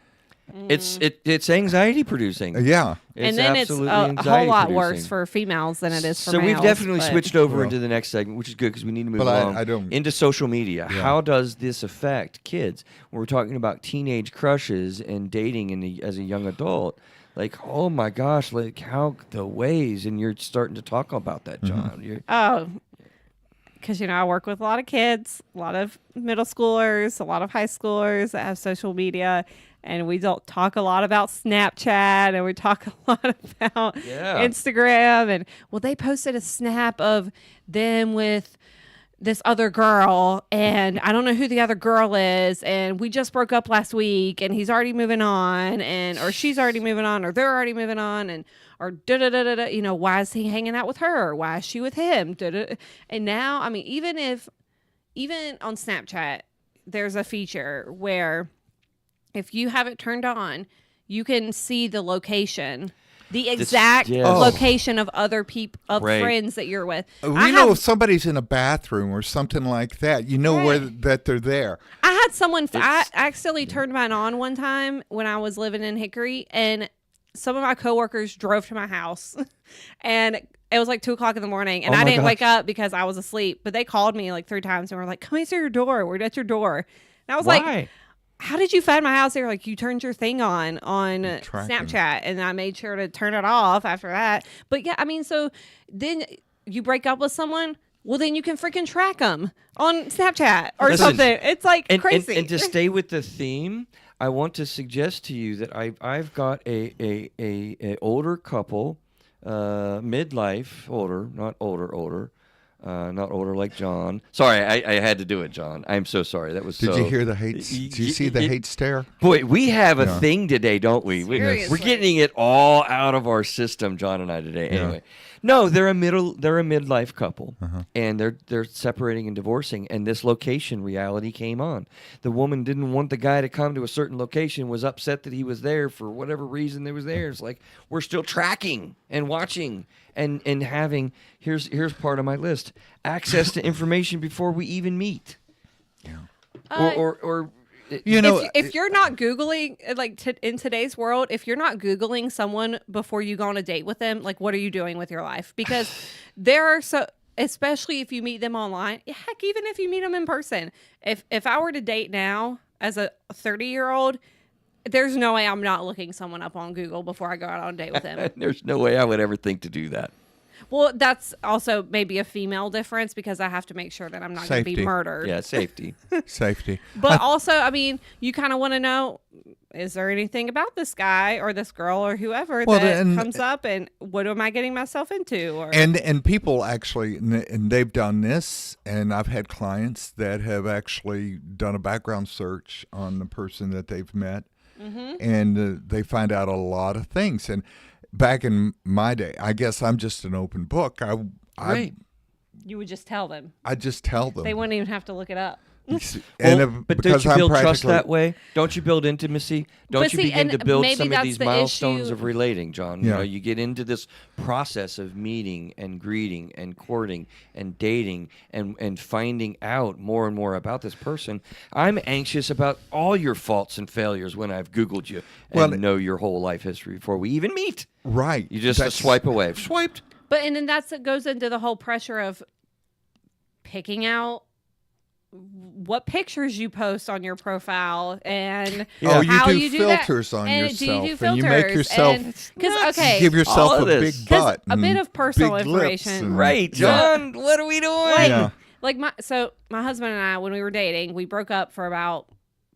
It's anxiety producing. Yeah. And then it's a whole lot worse for females than it is for males. So we've definitely switched over into the next segment, which is good because we need to move along into social media. Yeah. How does this affect kids? When we're talking about teenage crushes and dating as a young adult, oh my gosh, how the ways, and you're starting to talk about that, John. Because, I work with a lot of kids, a lot of middle schoolers, a lot of high schoolers that have social media. And we don't talk a lot about Snapchat, and we talk a lot about Instagram. And they posted a snap of them with this other girl, and I don't know who the other girl is, and we just broke up last week, and he's already moving on, or she's already moving on, or they're already moving on, or da da da da da. Why is he hanging out with her? Why is she with him? Da-da. And now, I mean, even on Snapchat, there's a feature where, if you have it turned on, you can see the location, the exact location of other people, friends that you're with. We know if somebody's in a bathroom or something like that, you know that they're there. I had someone, I accidentally turned mine on one time when I was living in Hickory, and some of my coworkers drove to my house, and it was 2:00 in the morning, and I didn't wake up because I was asleep, but they called me 3 times and were like, come answer your door. We're at your door. And I was like, how did you find my house? They were like, you turned your thing on Snapchat, and I made sure to turn it off after that. But yeah, I mean, so then you break up with someone, well, then you can freaking track them on Snapchat or something. It's crazy. And to stay with the theme, I want to suggest to you that I've got a older couple, midlife, older, not older, not older like John. Sorry, I had to do it, John. I'm so sorry. That was. Did you hear the hate? Did you see the hate stare? Boy, we have a thing today, don't we? Seriously. We're getting it all out of our system, John and I today. Yeah. Anyway, no, they're a midlife couple, and they're separating and divorcing. And this location reality came on. The woman didn't want the guy to come to a certain location. Was upset that he was there for whatever reason. They was there. It's like we're still tracking and watching and having. Here's part of my list: access to information before we even meet. Yeah. Or You know, if you're not Googling, like in today's world, if you're not Googling someone before you go on a date with them, like what are you doing with your life? Because there are especially if you meet them online, heck, even if you meet them in person. If I were to date now as a 30-year-old, there's no way I'm not looking someone up on Google before I go out on a date with them. There's no way I would ever think to do that. Well, that's also maybe a female difference because I have to make sure that I'm not going to be Safety. murdered. Yeah, safety. Safety. But also, I mean, you kind of want to know, is there anything about this guy or this girl or whoever that comes up and what am I getting myself into? Or And people actually, and they've done this, and I've had clients that have actually done a background search on the person that they've met, and they find out a lot of things. And back in my day, I guess I'm just an open book. Right. you would just tell them. I just tell them. They wouldn't even have to look it up. But don't you build trust that way? Don't you build intimacy? Don't you begin to build some of these milestones of relating, John? You know, you get into this process of meeting and greeting and courting and dating and finding out more and more about this person. I'm anxious about all your faults and failures when I've Googled you and know your whole life history before we even meet. Right. You just swipe away. Swiped. But and then it goes into the whole pressure of picking out what pictures you post on your profile and how you do filters that. on and yourself, do you do filters? and you make yourself give yourself a big butt, a bit of personal information, right, John? What are we doing? Like my husband and I, when we were dating, we broke up for about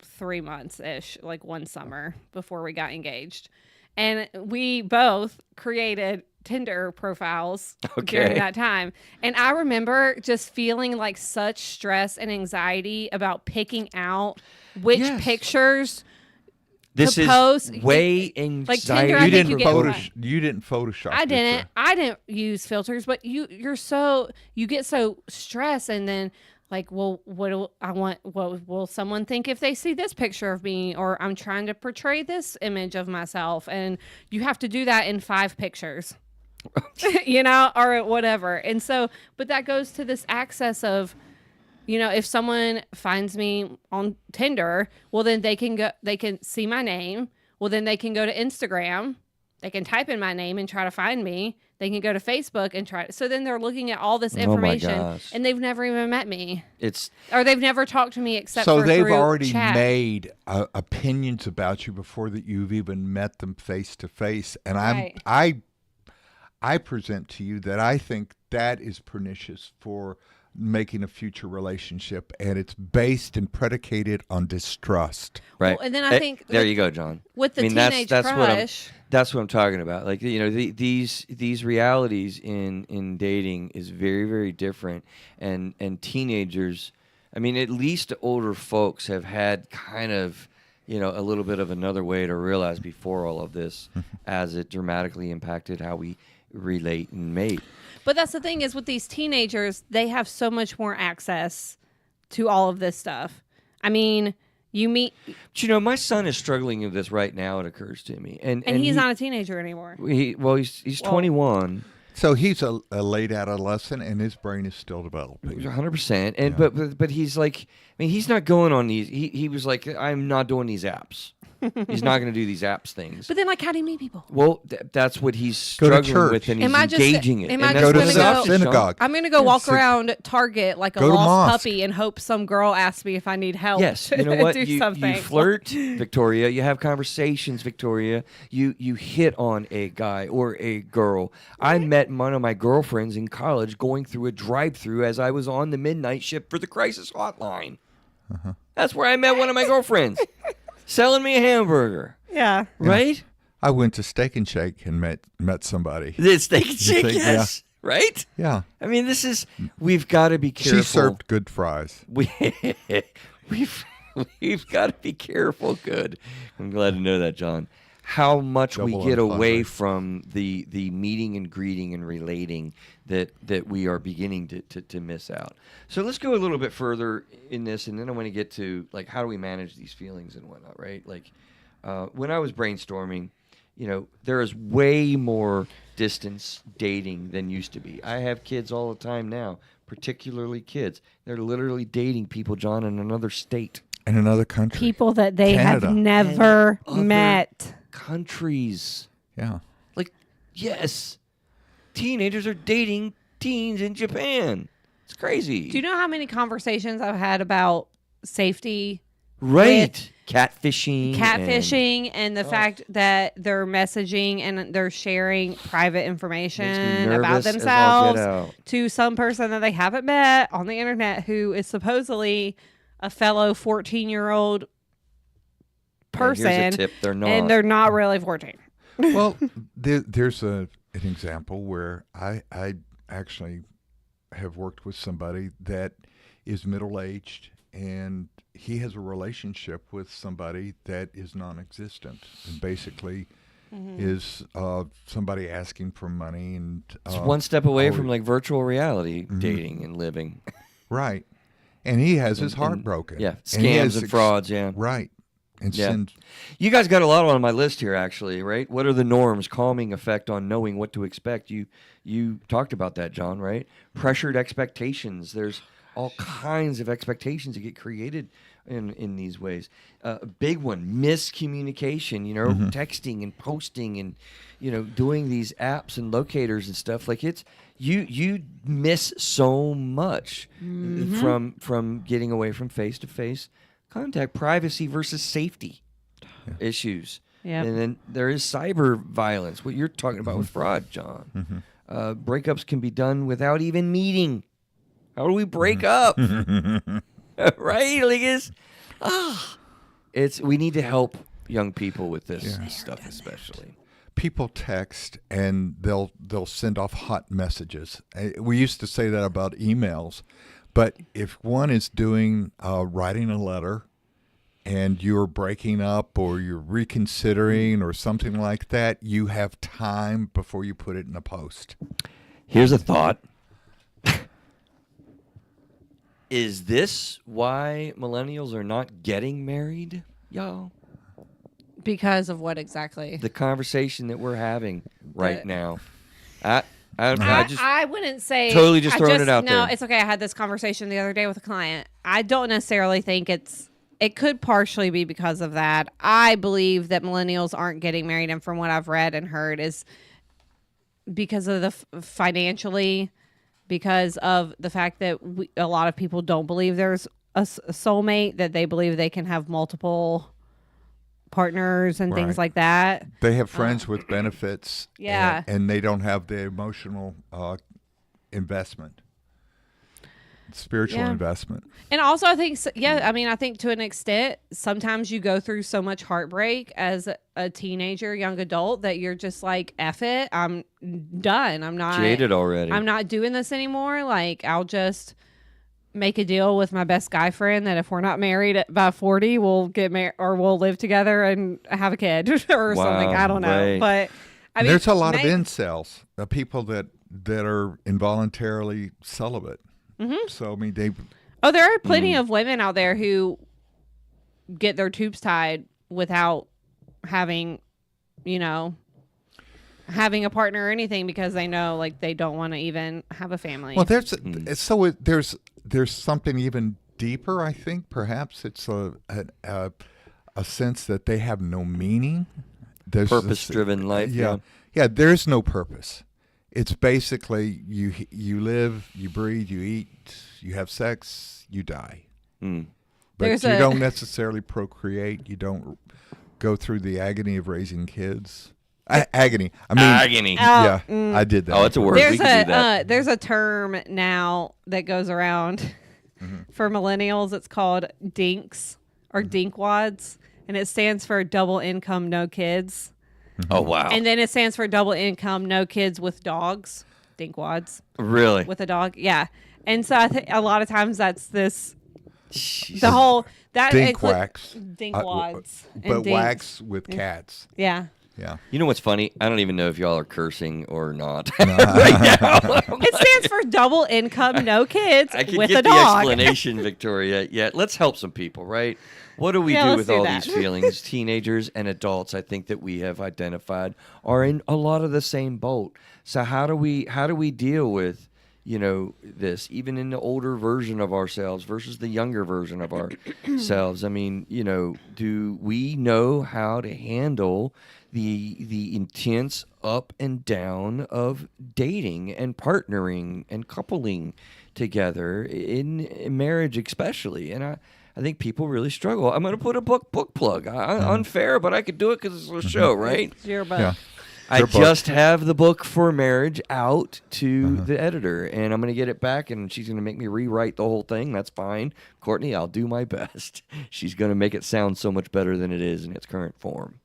3 months ish, like one summer before we got engaged, and we both created Tinder profiles during that time. And I remember just feeling like such stress and anxiety about picking out which pictures this to is post. way anxiety. Like Tinder, you didn't Photoshop. I didn't. I didn't use filters, but you get so stressed, and then like, well, what do I want? What will someone think if they see this picture of me? Or I'm trying to portray this image of myself, and you have to do that in 5 pictures. Or whatever. And so, but that goes to this access of, if someone finds me on Tinder, well, then they can see my name. Well, then they can go to Instagram. They can type in my name and try to find me. They can go to Facebook and try. So then they're looking at all this information, and they've never even met me. Or they've never talked to me except for they've through already chat. made opinions about you before that you've even met them face to face. And I present to you that I think that is pernicious for making a future relationship, and it's based and predicated on distrust. Right. Well, and then I think there you go, John. With the teenage crush, that's what I'm talking about. Like, these realities in dating is very, very different, and teenagers. I mean, at least older folks have had kind of, a little bit of another way to realize before all of this, as it dramatically impacted how we relate and mate. But that's the thing is with these teenagers, they have so much more access to all of this stuff. I mean, you meet... But my son is struggling with this right now, it occurs to me. And he's not a teenager anymore. He's 21. So he's a late adolescent, and his brain is still developing. 100%. And but he's like, he's not going on these. He was like, I'm not doing these apps. He's not going to do these apps things. But then, like, how do you meet people? Well, that's what he's struggling with, and he's engaging it. Go to the synagogue. I'm going to go walk around Target like a lost puppy and hope some girl asks me if I need help. Yes, you know what? do something. You flirt, Victoria. You have conversations, Victoria. You hit on a guy or a girl. I met one of my girlfriends in college going through a drive-thru as I was on the midnight shift for the crisis hotline. That's where I met one of my girlfriends. Selling me a hamburger. Yeah. Right? I went to Steak and Shake and met somebody. The Steak and Shake, yes. Right? Yeah. I mean, we've got to be careful. She served good fries. We've got to be careful. Good. I'm glad to know that, John. How much we Double get away entendre. from the meeting and greeting and relating that we are beginning to miss out. So let's go a little bit further in this, and then I want to get to like how do we manage these feelings and whatnot, right? Like when I was brainstorming, there is way more distance dating than used to be. I have kids all the time now, particularly kids. They're literally dating people, John, in another state. In another country. People that they Canada. have never And other met. countries. Yeah. Like, yes, teenagers are dating teens in Japan. It's crazy. Do you know how many conversations I've had about safety? Right. Catfishing. And the fact that they're messaging and they're sharing private information nervous about as all get themselves out. to some person that they haven't met on the internet who is supposedly a fellow 14-year-old person. Here's a tip. They're not. And they're not really 14. Well, there's an example where I actually have worked with somebody that is middle-aged, and he has a relationship with somebody that is non-existent, and basically is somebody asking for money, and It's one step away from like virtual reality dating and living. Right, and he has his heart broken. Yeah, And he has scams and frauds. Yeah, right, and Yeah. send you guys got a lot on my list here, actually. Right? What are the norms? Calming effect on knowing what to expect. You talked about that, John. Right? Pressured expectations. There's all kinds of expectations that get created in these ways. A big one, miscommunication, texting and posting and, doing these apps and locators and stuff. Like you miss so much from getting away from face-to-face contact, privacy versus safety issues. Yep. And then there is cyber violence, what you're talking about with fraud, John. Breakups can be done without even meeting. How do we break up? Right? Like we need to help young people with this stuff, especially. people text and they'll send off hot messages. We used to say that about emails, but if one is doing writing a letter and you're breaking up or you're reconsidering or something like that, you have time before you put it in a post. Here's a thought. Is this why millennials are not getting married, y'all? Because of what exactly? The conversation that we're having right now. I just I wouldn't say totally just throwing it out no, there. it's okay. I had this conversation the other day with a client. I don't necessarily think it could partially be because of that. I believe that millennials aren't getting married, and from what I've read and heard is because of the financially, because of the fact that a lot of people don't believe there's a soulmate, that they believe they can have multiple partners and things like that. They have friends with benefits, yeah, and they don't have the emotional investment, spiritual investment. And also, I think, I think to an extent, sometimes you go through so much heartbreak as a teenager, young adult, that you're just like, F it, I'm done. I'm not jaded already. I'm not doing this anymore. Like, I'll just make a deal with my best guy friend that if we're not married by 40, we'll get married or we'll live together and have a kid or something. I don't know. Right. But I mean, there's a lot of incels, people that are involuntarily celibate. Mm-hmm. So, I mean, there are plenty of women out there who get their tubes tied without having, having a partner or anything because they know, like, they don't want to even have a family. Well, there's something even deeper. I think perhaps it's a sense that they have no meaning. There's purpose-driven life. Yeah. There's no purpose. It's basically you live, you breathe, you eat, you have sex, you die. But you don't necessarily procreate. You don't go through the agony of raising kids. Agony. Agony. Yeah, I did that. Oh, it's a word. We can do that. There's a term now that goes around for millennials. It's called DINKs or dinkwads, and it stands for double income, no kids. Oh, wow. And then it stands for double income, no kids with dogs. dinkwads Really? with a dog. Yeah. And so I think a lot of times that's this, Jeez. the whole, that Dink wax. dinkwads. But and wax with cats. Yeah. Yeah. You know what's funny? I don't even know if y'all are cursing or not right now. It stands for double income, no kids, I can with get a the dog. explanation, Victoria. Yeah, let's help some people, right? What do we Yeah, do let's with do all that. these feelings? Teenagers and adults, I think that we have identified, are in a lot of the same boat. So how do we deal with, this, even in the older version of ourselves versus the younger version of ourselves? I mean, do we know how to handle the intense up and down of dating and partnering and coupling together in marriage, especially? And I think people really struggle. I'm going to put a book plug. Unfair, but I could do it because it's a show, right? It's your book. Yeah. I just have the book for marriage out to the editor, and I'm going to get it back, and she's going to make me rewrite the whole thing. That's fine. Courtney, I'll do my best. She's going to make it sound so much better than it is in its current form.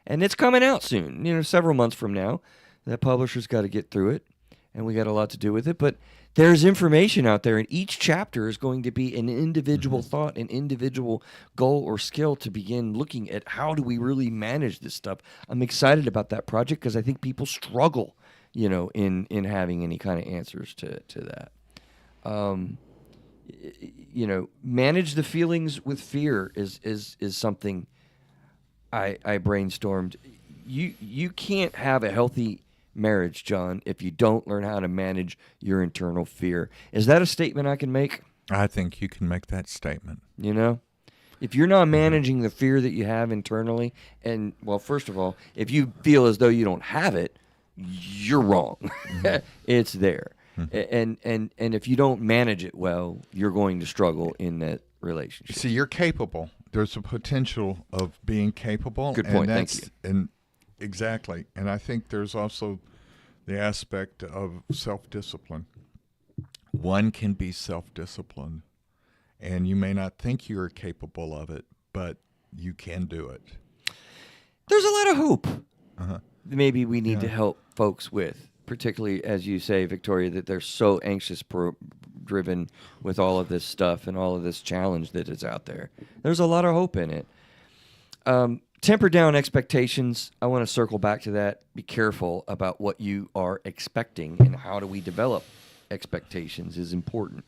And it's coming out soon, several months from now. The publisher's got to get through it, and we got a lot to do with it. But there's information out there, and each chapter is going to be an individual thought, an individual goal or skill to begin looking at how do we really manage this stuff. I'm excited about that project because I think people struggle, in having any kind of answers to that. Manage the feelings with fear is something I brainstormed. You can't have a healthy marriage, John, if you don't learn how to manage your internal fear. Is that a statement I can make? I think you can make that statement. If you're not managing the fear that you have internally, and, well, first of all, if you feel as though you don't have it, you're wrong. It's there. And if you don't manage it well, you're going to struggle in that relationship. See, you're capable. There's a potential of being capable. Good point. Thank you. And exactly. And I think there's also the aspect of self-discipline. One can be self-disciplined, and you may not think you're capable of it, but you can do it. There's a lot of hope. Maybe we need to help folks with, particularly, as you say, Victoria, that they're so anxious driven with all of this stuff and all of this challenge that is out there. There's a lot of hope in it. Temper down expectations. I want to circle back to that. Be careful about what you are expecting, and how do we develop expectations is important.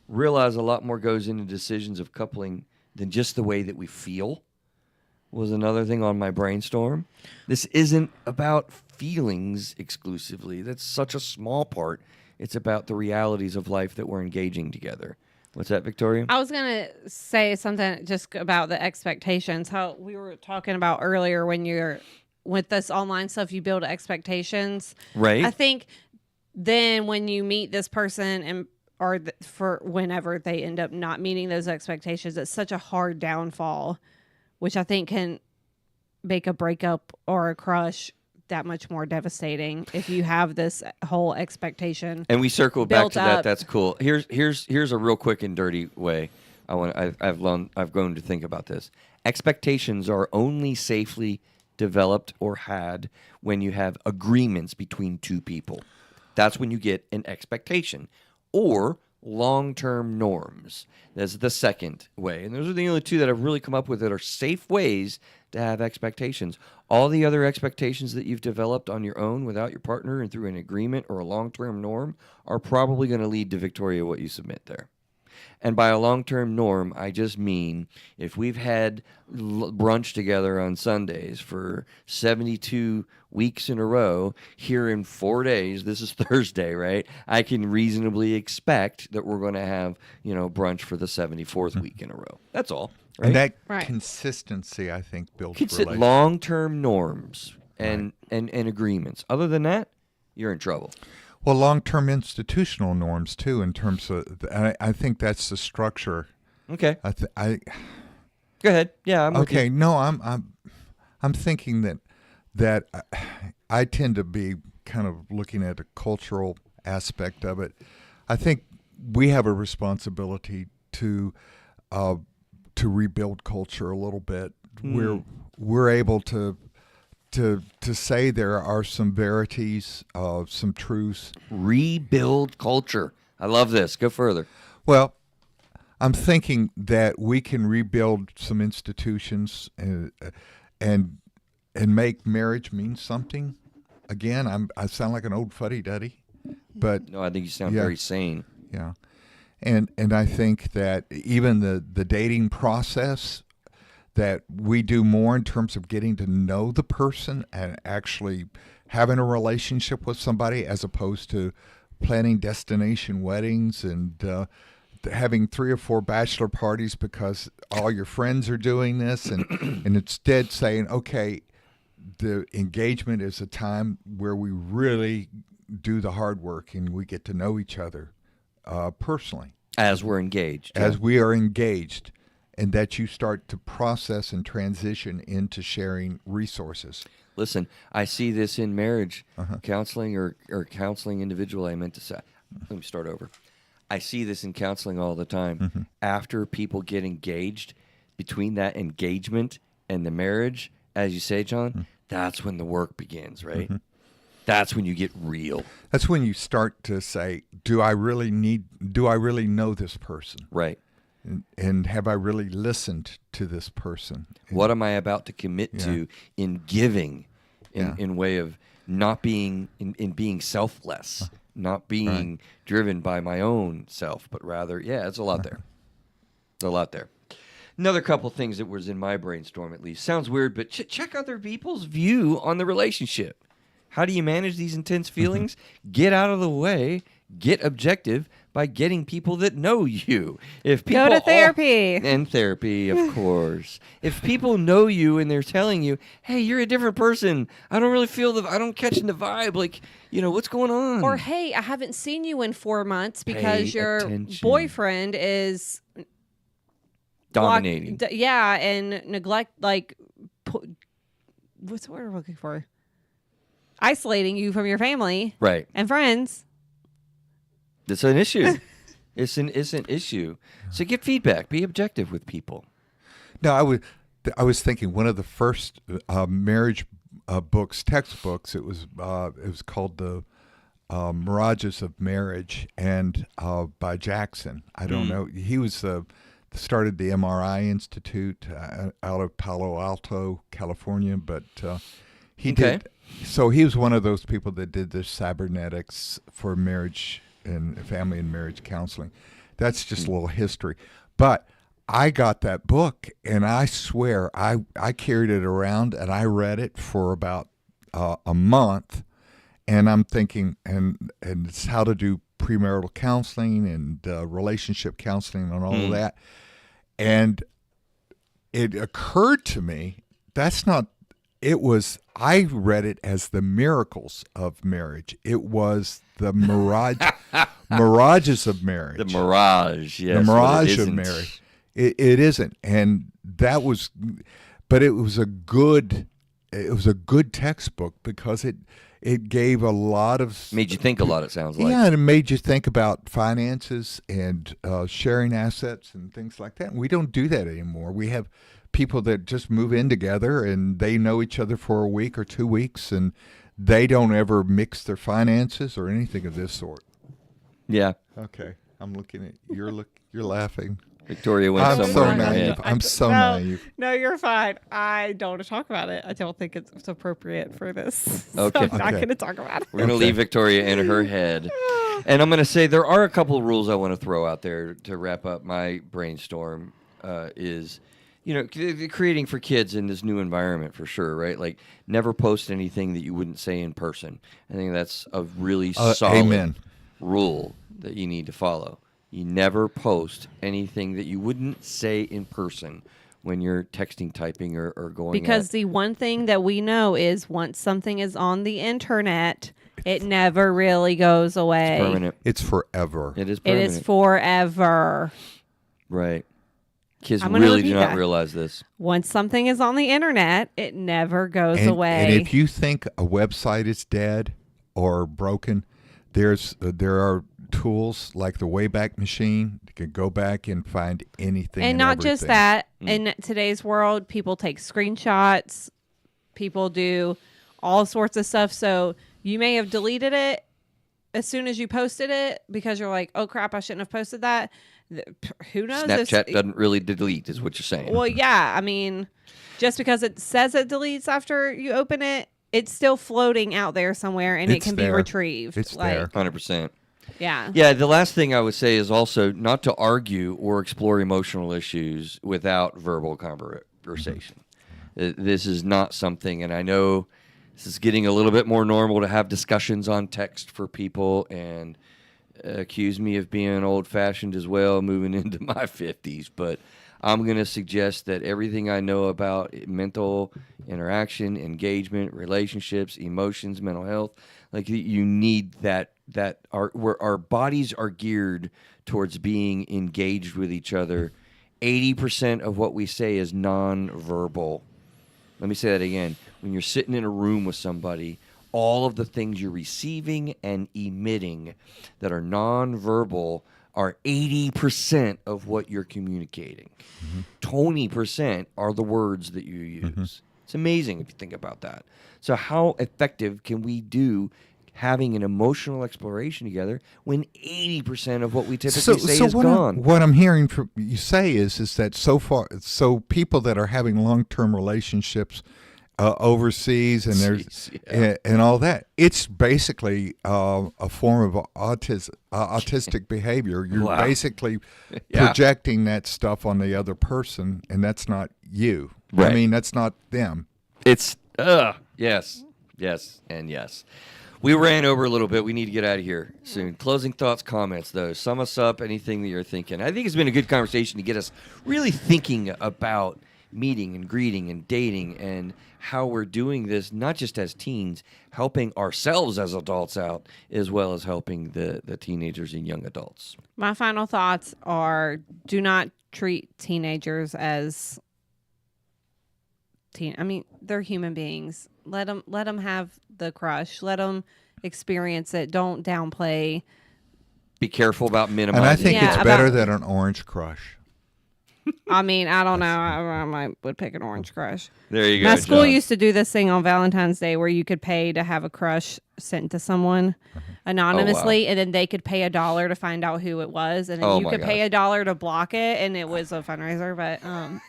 Realize a lot more goes into decisions of coupling than just the way that we feel was another thing on my brainstorm. This isn't about feelings exclusively. That's such a small part. It's about the realities of life that we're engaging together. What's that, Victoria? I was going to say something just about the expectations. How we were talking about earlier, when you're with this online stuff, you build expectations. Right. I think then when you meet this person for whenever they end up not meeting those expectations, it's such a hard downfall, which I think can make a breakup or a crush that much more devastating if you have this whole expectation. And we circle back to that. up. That's cool. Here's a real quick and dirty way I've grown to think about this. Expectations are only safely developed or had when you have agreements between two people. That's when you get an expectation, or long-term norms. That's the second way. And those are the only two that I've really come up with that are safe ways to have expectations. All the other expectations that you've developed on your own without your partner and through an agreement or a long-term norm are probably going to lead to, Victoria, what you submit there. And by a long-term norm, I just mean if we've had brunch together on Sundays for 72 weeks in a row, here in 4 days, this is Thursday, right? I can reasonably expect that we're going to have, brunch for the 74th week in a row. That's all. Right? And that Right. consistency, I think, builds relationships. Long-term norms and agreements. Other than that, you're in trouble. Well, long-term institutional norms too, in terms of, I think that's the structure. Okay. I Go ahead. Yeah. I'm with okay. you. No, I'm thinking that I tend to be kind of looking at a cultural aspect of it. I think we have a responsibility to rebuild culture a little bit. We're able to to say there are some verities, some truths. Rebuild culture. I love this. Go further. Well, I'm thinking that we can rebuild some institutions and make marriage mean something. Again, I sound like an old fuddy-duddy, but No, I think you sound very sane. yeah, and I think that even the dating process, that we do more in terms of getting to know the person and actually having a relationship with somebody, as opposed to planning destination weddings and having 3 or 4 bachelor parties because all your friends are doing this, and instead saying, okay, the engagement is a time where we really do the hard work and we get to know each other personally. As we're engaged. As we are engaged, and that you start to process and transition into sharing resources. Listen, I see this in marriage counseling or counseling individual. I meant to say, let me start over. I see this in counseling all the time. Mm-hmm. After people get engaged, between that engagement and the marriage, as you say, John, that's when the work begins, right? Mm-hmm. That's when you get real. That's when you start to say, do I really know this person? Right. And have I really listened to this person? What am I about to commit to in giving, in way of not being, in being selfless, not being driven by my own self, but rather, it's a lot there. There's a lot there. Another couple things that was in my brainstorm, at least. Sounds weird, but check other people's view on the relationship. How do you manage these intense feelings? Get out of the way. Get objective by getting people that know you. If people go to therapy. And therapy, of course. If people know you and they're telling you, hey, you're a different person. I don't really feel I don't catch the vibe. Like, what's going on? Or, hey, I haven't seen you in 4 months because Pay your attention. boyfriend is Dominating. and neglect, what's the word I'm looking for? Isolating you from your family. Right. And friends. It's an issue. It's an issue. So get feedback. Be objective with people. No, I was thinking one of the first marriage textbooks. It was called the Mirages of Marriage, and by Jackson. I don't know. He was started the MRI Institute out of Palo Alto, California, but he did. So he was one of those people that did the cybernetics for marriage and family and marriage counseling. That's just a little history. But I got that book, and I swear I carried it around, and I read it for about a month, and I'm thinking, and it's how to do premarital counseling and relationship counseling and all of that. And it occurred to me, I read it as the miracles of marriage. It was the mirages of marriage. The mirage, yes. The mirage of marriage. It isn't. And that was, but it was a good textbook because it gave a lot of... Made you think a lot, it sounds like. Yeah, and it made you think about finances and sharing assets and things like that. And we don't do that anymore. We have people that just move in together and they know each other for a week or 2 weeks, and they don't ever mix their finances or anything of this sort. Yeah. Okay, I'm looking at you're laughing. Victoria went I'm somewhere so in her naive. head. I'm so naive. No, you're fine. I don't want to talk about it. I don't think it's appropriate for this. Okay. So I'm not going to talk about it. We're going to leave Victoria in her head. And I'm going to say there are a couple of rules I want to throw out there to wrap up my brainstorm is, creating for kids in this new environment for sure, right? Like never post anything that you wouldn't say in person. I think that's a really solid rule that you need to follow. You never post anything that you wouldn't say in person when you're texting, typing, or going. Because the one thing that we know is once something is on the internet, it never really goes away. It's permanent. It's forever. It is permanent. It is forever. Right. Kids really do not realize this. Once something is on the internet, it never goes away. And if you think a website is dead or broken, there are tools like the Wayback Machine. You can go back and find anything. And not just that. In today's world, people take screenshots, People do all sorts of stuff. So you may have deleted it as soon as you posted it because you're like, oh crap, I shouldn't have posted that. Who knows? Snapchat doesn't really delete, is what you're saying. Well, yeah. I mean, just because it says it deletes after you open it, it's still floating out there somewhere, and it can be retrieved. It's there. 100%. Yeah. Yeah, the last thing I would say is also not to argue or explore emotional issues without verbal conversation. This is not something, and I know this is getting a little bit more normal to have discussions on text for people, and accuse me of being old-fashioned as well, moving into my 50s, but I'm going to suggest that everything I know about mental interaction, engagement, relationships, emotions, mental health, like you need that where our bodies are geared towards being engaged with each other. 80% of what we say is nonverbal. Let me say that again. When you're sitting in a room with somebody, all of the things you're receiving and emitting that are nonverbal are 80% of what you're communicating. 20% are the words that you use. It's amazing if you think about that. So how effective can we do having an emotional exploration together when 80% of what we typically say is gone? What I'm hearing from you say is that so people that are having long-term relationships overseas and and all that, it's basically a form of autistic behavior. You're basically projecting that stuff on the other person, and that's not you. Right. I mean, that's not them. It's yes, and yes. We ran over a little bit. We need to get out of here soon. Closing thoughts, comments, though. Sum us up, anything that you're thinking. I think it's been a good conversation to get us really thinking about meeting and greeting and dating and how we're doing this, not just as teens, helping ourselves as adults out, as well as helping the teenagers and young adults. My final thoughts are: do not treat teenagers as they're human beings. Let them have the crush. Let them experience it. Don't downplay. Be careful about minimizing. And I think it's better than an orange crush. I mean, I don't know. I would pick an orange crush. There you go. My school John. used to do this thing on Valentine's Day where you could pay to have a crush sent to someone anonymously, and then they could pay $1 to find out who it was, and then you could pay $1 to block it, and it was a fundraiser. But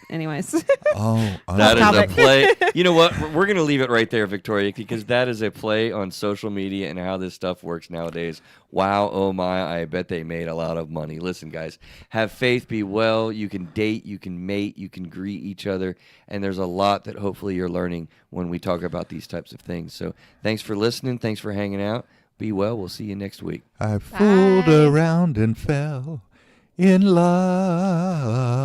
anyways, that is a play. You know what? We're going to leave it right there, Victoria, because that is a play on social media and how this stuff works nowadays. Wow, oh my, I bet they made a lot of money. Listen, guys, have faith, be well. You can date, you can mate, you can greet each other, and there's a lot that hopefully you're learning when we talk about these types of things. So thanks for listening. Thanks for hanging out. Be well. We'll see you next week. I fooled around and fell in love.